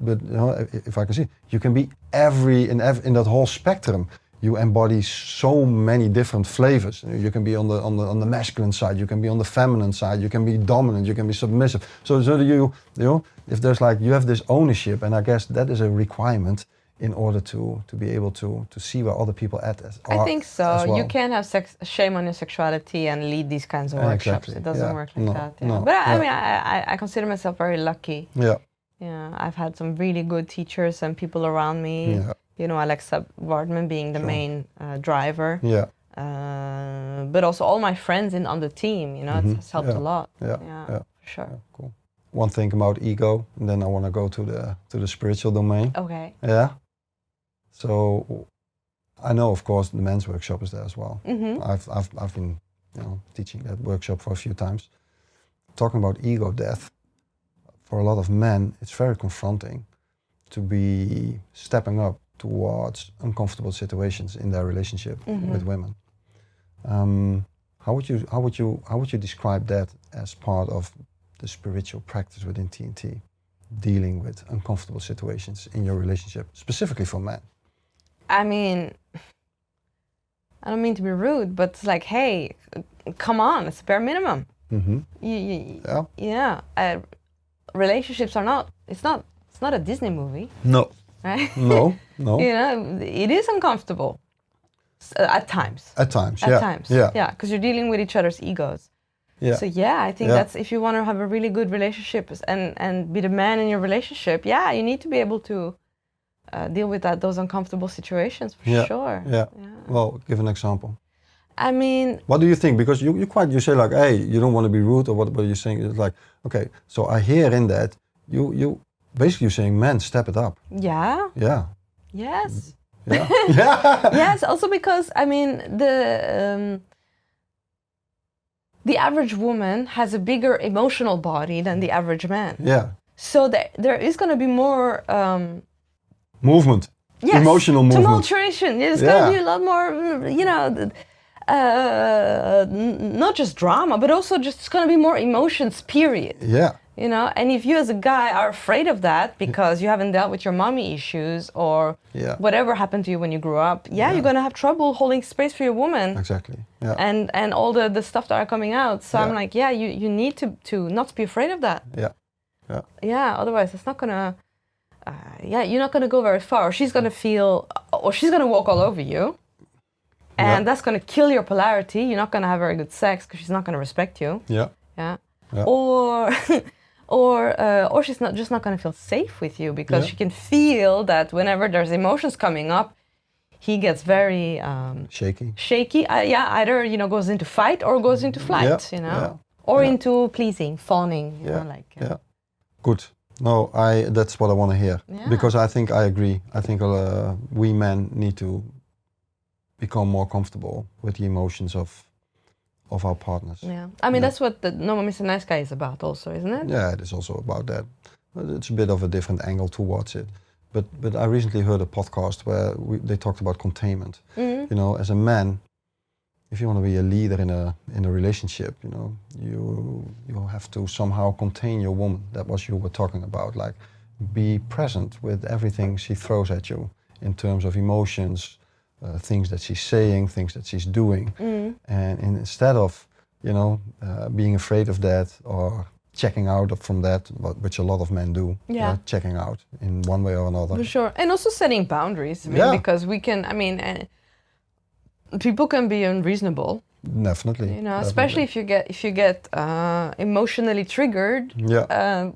if I can see, you can be in that whole spectrum. You embody so many different flavors. You can be on the masculine side. You can be on the feminine side. You can be dominant. You can be submissive. So you if there's you have this ownership, and I guess that is a requirement in order to be able to see where other people are.
I think so. Well. You can't have shame on your sexuality and lead these kinds of workshops. Exactly. It doesn't work like that. Yeah. No, but I mean, I consider myself very lucky. Yeah. Yeah. I've had some really good teachers and people around me. Yeah. Alexa Wardman being the main driver. Yeah. But also all my friends on the team. It's helped a lot. Yeah. For sure.
Yeah, cool. One thing about ego, and then I want to go to the spiritual domain.
Okay.
Yeah. So I know, of course, the men's workshop is there as well. I've been teaching that workshop for a few times. Talking about ego death, for a lot of men, it's very confronting to be stepping up towards uncomfortable situations in their relationship with women. How would you describe that as part of the spiritual practice within TNT, dealing with uncomfortable situations in your relationship, specifically for men?
I mean, I don't mean to be rude, but it's like, hey, come on, it's bare minimum. Relationships are not. It's not a Disney movie.
No.
Right?
No.
It is uncomfortable at times.
At times.
Yeah, because you're dealing with each other's egos.
Yeah.
So I think that's, if you want to have a really good relationship and be the man in your relationship, you need to be able to deal with those uncomfortable situations for sure.
Yeah. Well, give an example.
I mean,
what do you think? Because you say like, hey, you don't want to be rude, or what are you saying? It's like, okay, so I hear in that you basically you're saying, men, step it up.
Yeah.
Yeah.
Yes.
Yeah.
Yes. Also because I mean the average woman has a bigger emotional body than the average man.
Yeah.
So there is going to be more
movement.
Yes,
emotional movement.
Tumultuation. There's going to be a lot more, not just drama, but also just it's going to be more emotions, period.
Yeah.
And if you as a guy are afraid of that because you haven't dealt with your mommy issues or whatever happened to you when you grew up, you're going to have trouble holding space for your woman.
Exactly. Yeah.
And all the stuff that are coming out. So I'm like, you need to not be afraid of that.
Yeah. Yeah.
Yeah, otherwise it's not going to, you're not going to go very far. She's going to feel, or she's going to walk all over you. And that's going to kill your polarity. You're not going to have very good sex because she's not going to respect you.
Yeah.
Yeah.
Yeah.
Or she's just not going to feel safe with you because she can feel that whenever there's emotions coming up, he gets very
shaky.
Either goes into fight or goes into flight, or into pleasing, fawning,
Good. No, that's what I want to hear because I think I agree. I think we men need to become more comfortable with the emotions of our partners.
Yeah, I mean that's what the No Mr. Nice Guy is about, also, isn't it?
Yeah, it is also about that. It's a bit of a different angle towards it. But I recently heard a podcast where they talked about containment. Mm-hmm. As a man, if you want to be a leader in a relationship, you have to somehow contain your woman. That was you were talking about, like be present with everything she throws at you in terms of emotions, things that she's saying, things that she's doing, and instead of being afraid of that or checking out from that, which a lot of men do, checking out in one way or another.
For sure, and also setting boundaries. Because we can. People can be unreasonable.
Definitely.
Especially if you get emotionally triggered.
Yeah.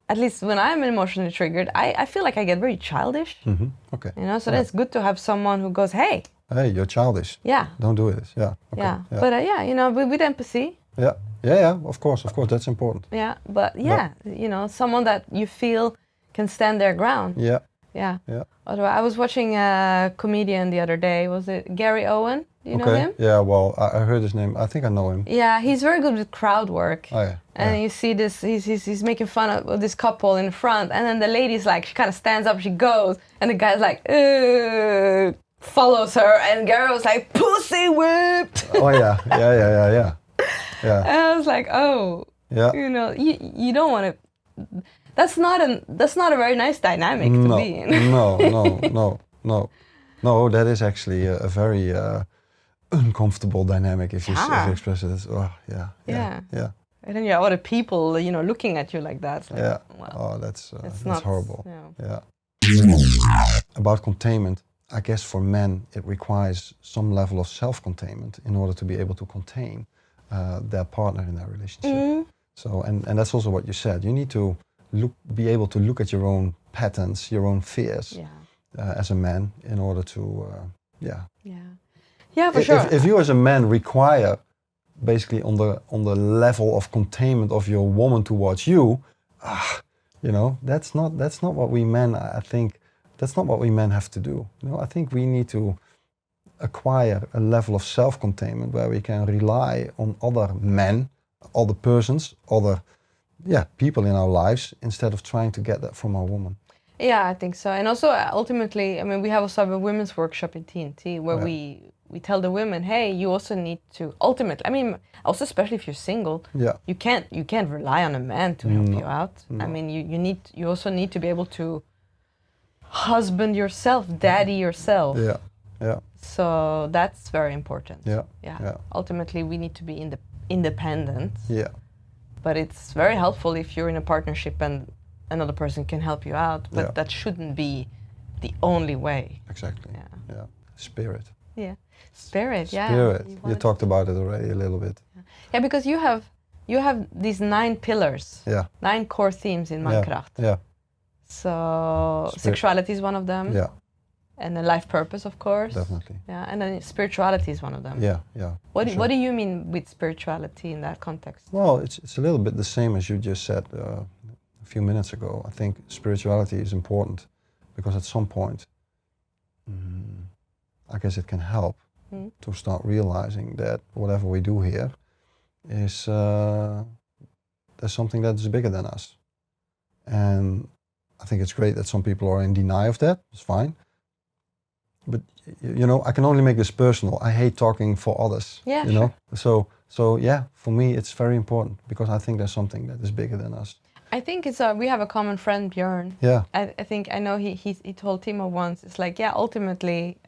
At least when I'm emotionally triggered, I feel like I get very childish.
Mm-hmm. Okay.
So then it's good to have someone who goes, hey,
you're childish.
Yeah.
Don't do this. Yeah. Okay.
Yeah. But with empathy.
Yeah. Yeah. Of course. That's important.
Yeah. But someone that you feel can stand their ground.
Yeah.
Yeah.
Yeah.
Although I was watching a comedian the other day. Was it Gary Owen? Do you know him?
Yeah, well, I heard his name. I think I know him.
Yeah, he's very good with crowd work.
Oh, yeah.
And you see this, he's making fun of this couple in front, and then the lady's like, she kind of stands up, she goes, and the guy's like, follows her, and Gary was like, pussy whipped.
Oh, yeah. Yeah.
And I was like, you don't want to. That's not a very nice dynamic to be in.
No. That is actually a very uncomfortable dynamic if you express it as. Oh, yeah.
And then you have other people, looking at you like that. Like,
yeah.
Well,
that's horrible.
Yeah.
About containment, I guess for men it requires some level of self-containment in order to be able to contain their partner in their relationship. Mm-hmm. So, and that's also what you said. You need to be able to look at your own patterns, your own fears, as a man, in order to,
for sure.
If you as a man require, basically on the level of containment of your woman towards you, that's not what we men. I think that's not what we men have to do. I think we need to acquire a level of self-containment where we can rely on other men, other persons, other people in our lives, instead of trying to get that from our woman.
Yeah, I think so. And also, ultimately, I mean, we have also have a women's workshop in TNT where we tell the women, hey, you also need to ultimately. I mean, also especially if you're single, you can't rely on a man to help you out. I mean, you also need to be able to husband yourself, daddy yourself.
Yeah, yeah.
So that's very important.
Yeah.
Ultimately, we need to be independent.
Yeah.
But it's very helpful if you're in a partnership and another person can help you out. But that shouldn't be the only way.
Exactly. Yeah. Spirit.
Yeah. Spirit.
Spirit. You talked about it already a little bit.
Yeah, because you have these 9 pillars.
Yeah.
9 core themes in Mankracht.
Yeah.
So sexuality is one of them.
Yeah.
And the life purpose, of course.
Definitely.
Yeah, and then spirituality is one of them.
Yeah.
What do you mean with spirituality in that context?
Well, it's a little bit the same as you just said a few minutes ago. I think spirituality is important because at some point, I guess it can help to start realizing that whatever we do here is there's something that is bigger than us. And I think it's great that some people are in denial of that. It's fine. But you know, I can only make this personal. I hate talking for others.
Yeah,
you know. So yeah, for me it's very important because I think there's something that is bigger than us.
I think it's we have a common friend, Björn.
Yeah.
I think I know he told Timo once. It's like, yeah, ultimately,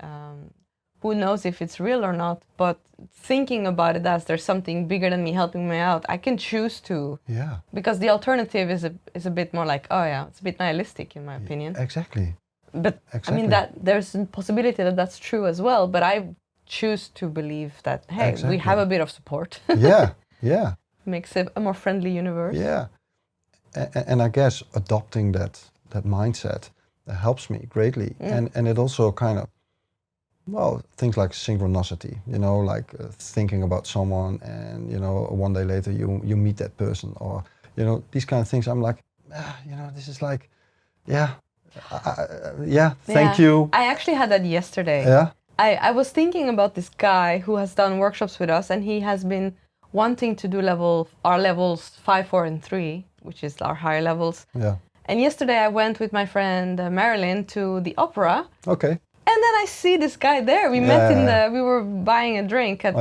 who knows if it's real or not? But thinking about it as there's something bigger than me helping me out, I can choose to.
Yeah.
Because the alternative is a bit more like, oh yeah, it's a bit nihilistic in my opinion.
Exactly.
But
exactly.
I mean that there's a possibility that that's true as well. But I choose to believe that hey, we have a bit of support.
Yeah.
Makes it a more friendly universe.
Yeah. And I guess adopting that mindset helps me greatly. And it also kind of, well, things like synchronicity, you know, like thinking about someone and, you know, one day later you meet that person or, you know, these kind of things. I'm like, you know, this is like, thank you.
I actually had that yesterday.
Yeah.
I was thinking about this guy who has done workshops with us and he has been wanting to do our levels 5, 4 and 3, which is our higher levels.
Yeah.
And yesterday I went with my friend Marilyn to the opera.
Okay.
And then I see this guy there. We met we were buying a drink at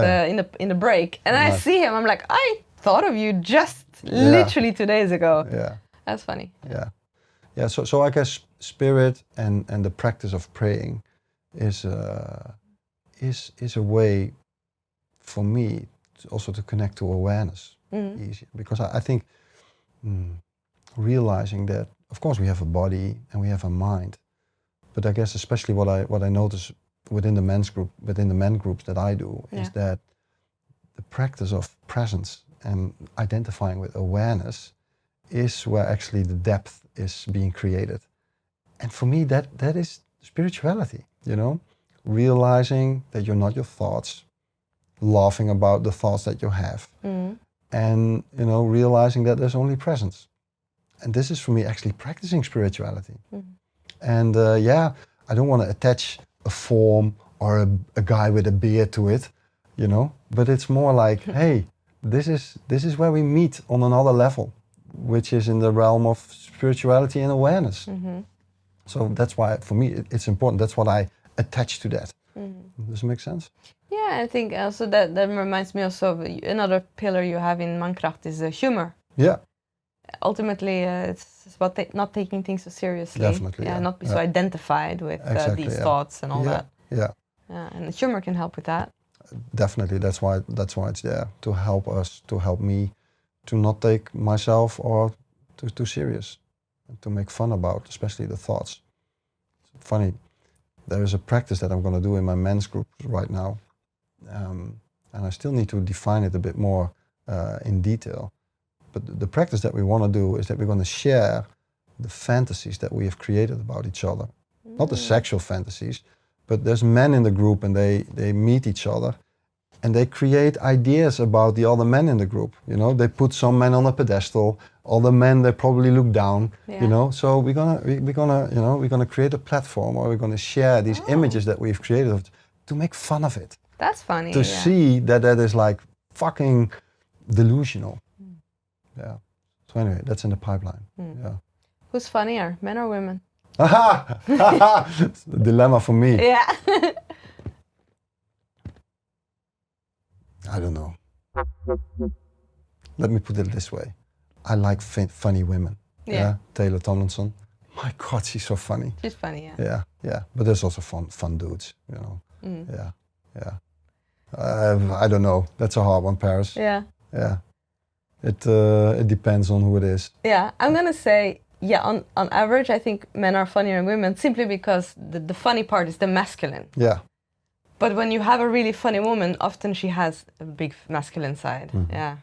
in the break. And I see him. I'm like, I thought of you just literally 2 days ago.
Yeah.
That's funny.
Yeah. Yeah, so I guess spirit and the practice of praying is a way for me also to connect to awareness easier. Because I think realizing that, of course, we have a body and we have a mind, but I guess especially what I notice within the men groups that I do is that the practice of presence and identifying with awareness is where actually the depth is being created. And for me, that is spirituality, you know? Realizing that you're not your thoughts, laughing about the thoughts that you have, and, you know, realizing that there's only presence. And this is for me actually practicing spirituality. And I don't want to attach a form or a guy with a beard to it, you know? But it's more like, hey, this is where we meet on another level, which is in the realm of spirituality and awareness. So that's why, for me, it's important. That's what I attach to that. Does it make sense?
Yeah, I think also that reminds me also of another pillar you have in Mankracht is humor.
Yeah.
Ultimately, it's about not taking things so seriously.
Definitely.
Not be so identified with these thoughts and all that.
Yeah.
And humor can help with that.
Definitely. That's why it's there, to help us, to help me, to not take myself or too serious, and to make fun about, especially the thoughts. It's funny, there is a practice that I'm going to do in my men's group right now, and I still need to define it a bit more in detail. But the practice that we want to do is that we're going to share the fantasies that we have created about each other. Not the sexual fantasies, but there's men in the group and they meet each other and they create ideas about the other men in the group. You know, they put some men on a pedestal, other men they probably look down. You know, so we're gonna create a platform, or we're gonna share these images that we've created to make fun of it.
That's funny.
To see that is like fucking delusional. Yeah. So anyway, that's in the pipeline. Yeah.
Who's funnier, men or women?
Aha! It's a dilemma for me.
Yeah.
I don't know. Let me put it this way. I like funny women.
Yeah.
Taylor Tomlinson. My God, she's so funny.
She's funny, yeah.
Yeah, yeah. But there's also fun dudes, you know.
Mm.
Yeah, yeah. I don't know. That's a hard one, Paris.
Yeah.
Yeah. It depends on who it is.
Yeah, I'm gonna say, yeah, on average, I think men are funnier than women simply because the funny part is the masculine.
Yeah.
But when you have a really funny woman, often she has a big masculine side.
Mm-hmm.
Yeah.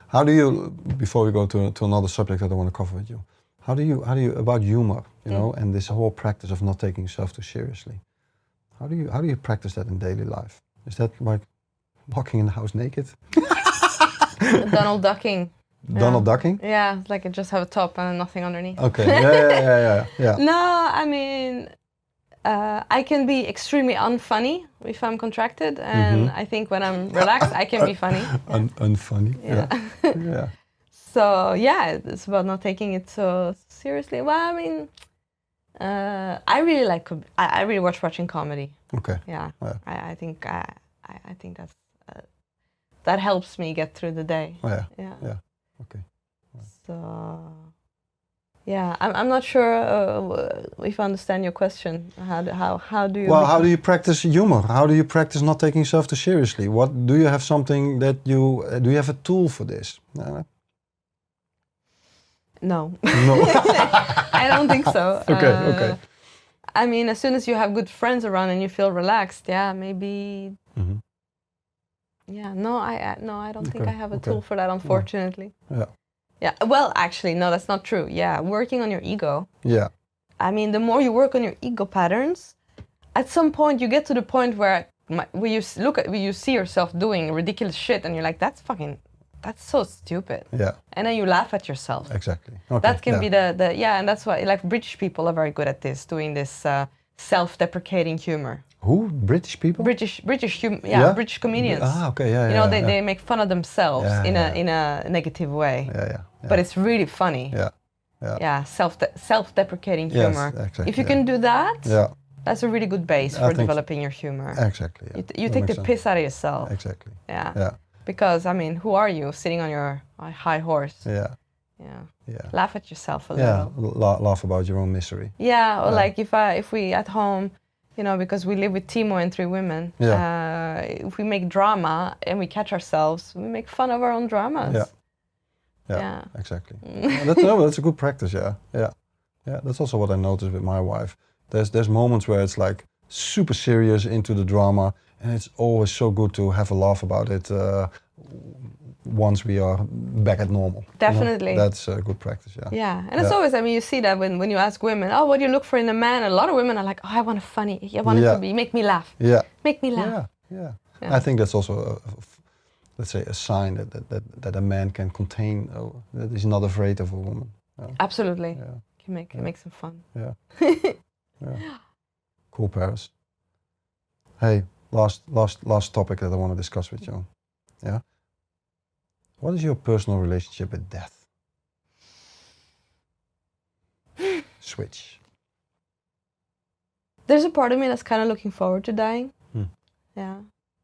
How do you, before we go to another subject that I want to cover with you, how do you about humor, you know, and this whole practice of not taking yourself too seriously? How do you practice that in daily life? Is that like walking in the house naked?
Donald ducking.
Donald ducking?
Yeah, like I just have a top and nothing underneath.
Okay. Yeah.
No, I mean, I can be extremely unfunny if I'm contracted, and I think when I'm relaxed, I can be funny.
Unfunny.
Yeah.
Yeah.
So yeah, it's about not taking it so seriously. Well, I mean, I really like. I really watching comedy.
Okay.
Yeah.
Yeah.
I think that's that helps me get through the day.
Oh, yeah.
Yeah.
Yeah. Okay.
So, yeah, I'm not sure if I understand your question. How do you?
Well, how do you practice humor? How do you practice not taking yourself too seriously? What do you have something that you do? You have a tool for this?
No.
No.
I don't think so.
Okay.
I mean, as soon as you have good friends around and you feel relaxed, yeah, maybe.
Mm-hmm.
Yeah, no, I don't think I have a
Okay.
tool for that, unfortunately.
Yeah.
Yeah, well, actually, no, that's not true. Yeah, working on your ego.
Yeah.
I mean, the more you work on your ego patterns, at some point you get to the point where you see yourself doing ridiculous shit, and you're like, that's so stupid.
Yeah.
And then you laugh at yourself.
Exactly. Okay.
That can be the and that's why like British people are very good at this, doing this self-deprecating humor.
Who? British people?
British comedians.
Ah, okay, yeah.
You know, they make fun of themselves in a negative way.
Yeah.
But it's really funny.
Yeah.
Yeah, self-deprecating humor.
Yes, exactly.
If you can do that,
yeah,
that's a really good base for developing your humor.
Exactly. Yeah.
You take the piss out of yourself.
Exactly.
Yeah.
Yeah.
Because I mean, who are you sitting on your high horse?
Yeah.
Yeah.
Yeah.
Laugh at yourself a
Yeah.
little.
Laugh about your own misery.
Yeah. Or like if we at home, you know, because we live with Timo and 3 women.
Yeah.
If we make drama and we catch ourselves, we make fun of our own dramas.
Yeah. Yeah. Exactly. That's a good practice. Yeah. Yeah. Yeah. That's also what I noticed with my wife. There's moments where it's like super serious into the drama, and it's always so good to have a laugh about it once we are back at normal.
Definitely.
You know? That's a good practice, yeah.
Yeah, and it's always, I mean, you see that when you ask women, oh, what do you look for in a man? A lot of women are like, oh, I want I want it to be, make me laugh.
Yeah.
Make me laugh.
Yeah. I think that's also, let's say, a sign that a man can contain, that he's not afraid of a woman.
Absolutely.
Yeah.
Can make some fun.
Yeah. Yeah. Cool, Paris. Hey, last topic that I want to discuss with you. Yeah. What is your personal relationship with death? Switch.
There's a part of me that's kind of looking forward to dying. Yeah.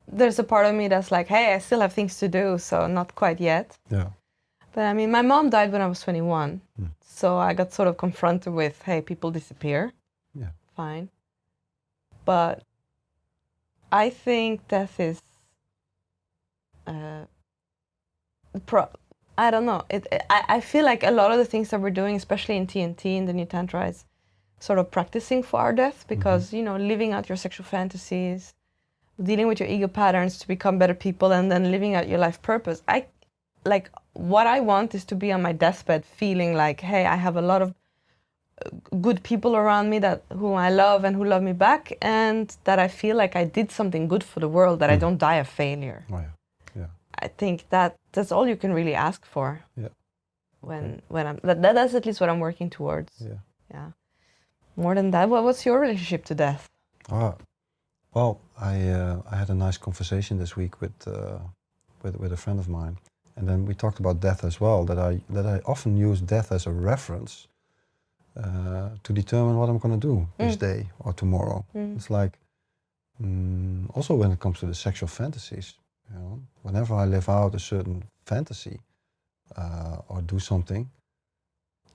There's a part of me that's like, hey, I still have things to do, so not quite yet.
Yeah.
But I mean, my mom died when I was 21. So I got sort of confronted with, hey, people disappear.
Yeah.
Fine. But I think death is, I don't know. I feel like a lot of the things that we're doing, especially in TNT, in the new Tantra, is sort of practicing for our death because, you know, living out your sexual fantasies, dealing with your ego patterns to become better people, and then living out your life purpose. What I want is to be on my deathbed feeling like, hey, I have a lot of good people around me who I love and who love me back, and that I feel like I did something good for the world, that I don't die a failure.
Oh, yeah.
I think that's all you can really ask for.
Yeah.
When I'm that's at least what I'm working towards. Yeah. More than that, what's your relationship to death?
Well, I had a nice conversation this week with a friend of mine, And then we talked about death as well, that I often use death as a reference to determine what I'm going to do this day or tomorrow. It's like, also when it comes to the sexual fantasies, you know, whenever I live out a certain fantasy or do something,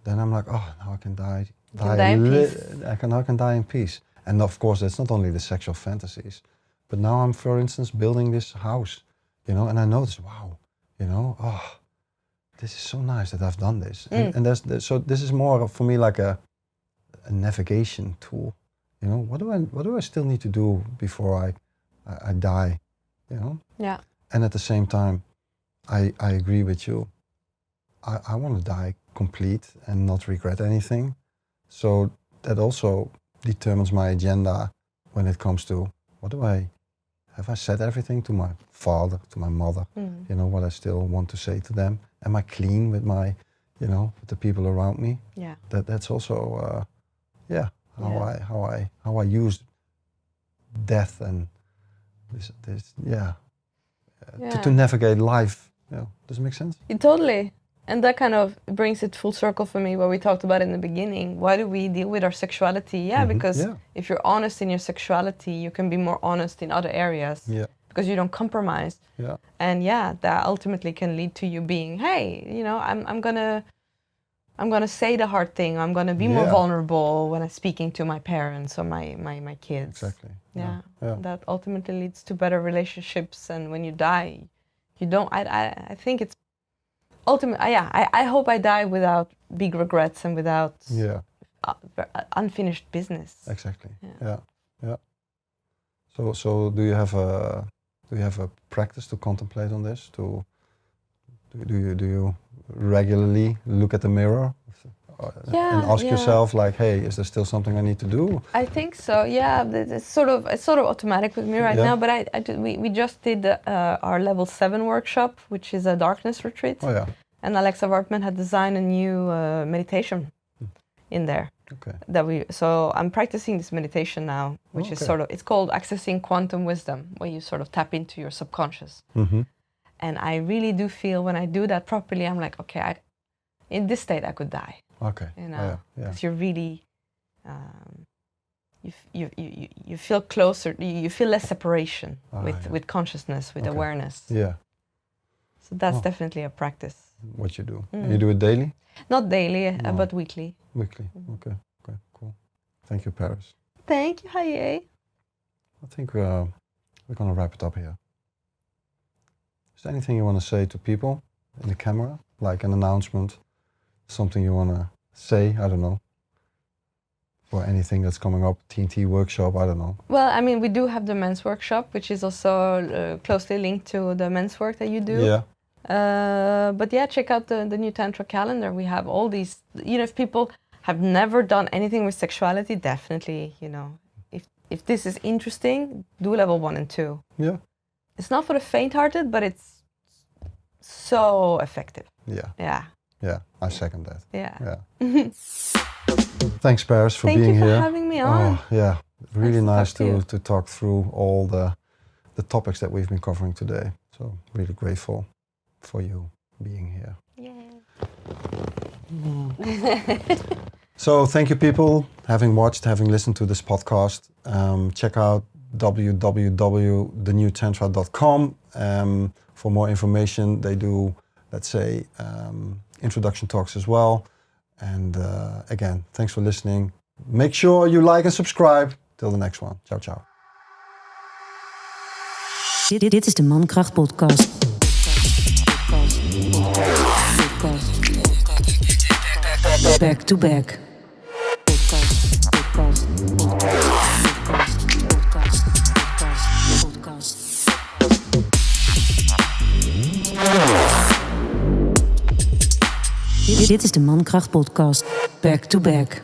then I'm like, oh, now I can die
in peace.
I can die in peace. And of course, that's not only the sexual fantasies, but now I'm, for instance, building this house, you know, and I notice, wow, you know, oh, this is so nice that I've done this. And so this is more for me like a navigation tool. You know, what do I still need to do before I die? You know?
Yeah.
And at the same time, I agree with you. I want to die complete and not regret anything. So that also determines my agenda when it comes to have I said everything to my father, to my mother? You know, what I still want to say to them? Am I clean with my, you know, with the people around me?
Yeah.
That's also, how I use death and this to navigate life. You know, does it make sense?
Totally. And that kind of brings it full circle for me, what we talked about in the beginning. Why do we deal with our sexuality? Yeah, because if you're honest in your sexuality, you can be more honest in other areas.
Yeah.
Because you don't compromise.
Yeah.
And that ultimately can lead to you being, hey, you know, I'm gonna say the hard thing. I'm gonna be more vulnerable when I'm speaking to my parents or my kids.
Exactly.
Yeah. That ultimately leads to better relationships. And when you die, you don't. I think it's ultimately. I hope I die without big regrets and without unfinished business.
Exactly. Yeah. So do you have a practice to contemplate on this? Do you regularly look at the mirror and ask yourself, like, hey, is there still something I need to do?
I think so. Yeah, it's sort of automatic with me right now. But we just did our level 7 workshop, which is a darkness retreat.
Oh yeah.
And Alexa Wartman had designed a new meditation in there.
Okay.
So I'm practicing this meditation now, which is it's called accessing quantum wisdom, where you sort of tap into your subconscious.
Mm-hmm.
And I really do feel when I do that properly, I'm like, okay, in this state I could die.
Okay.
You know, because you're really, you feel closer, you feel less separation with consciousness, with awareness.
Yeah.
So that's definitely a practice.
What you do? And you do it daily?
Not daily, but weekly.
Weekly. Okay, cool. Thank you, Paris.
Thank you, Haye.
I think we're gonna wrap it up here. Is there anything you want to say to people in the camera, like an announcement, something you want to say? I don't know. Or anything that's coming up, TNT workshop, I don't know.
Well, I mean, we do have the men's workshop, which is also closely linked to the men's work that you do.
Yeah.
But check out the new Tantra calendar. We have all these, you know, if people have never done anything with sexuality, definitely, you know, if this is interesting, do level 1 and 2.
Yeah.
It's not for the faint-hearted, but it's so effective.
Yeah. Yeah, I second that.
Yeah.
Thanks, Paris, for being here.
Thank you for having me on.
Oh, yeah, really nice to
talk
talk through all the topics that we've been covering today. So really grateful for you being here. So thank you, people, having watched, having listened to this podcast. Check out www.thenewtantra.com for more information. They do, let's say, introduction talks as well. And again, thanks for listening. Make sure you like and subscribe. Till the next one. Ciao, ciao.
Dit is de Mankracht podcast. Bek2Bek. Dit is de Mankracht podcast. Bek2Bek.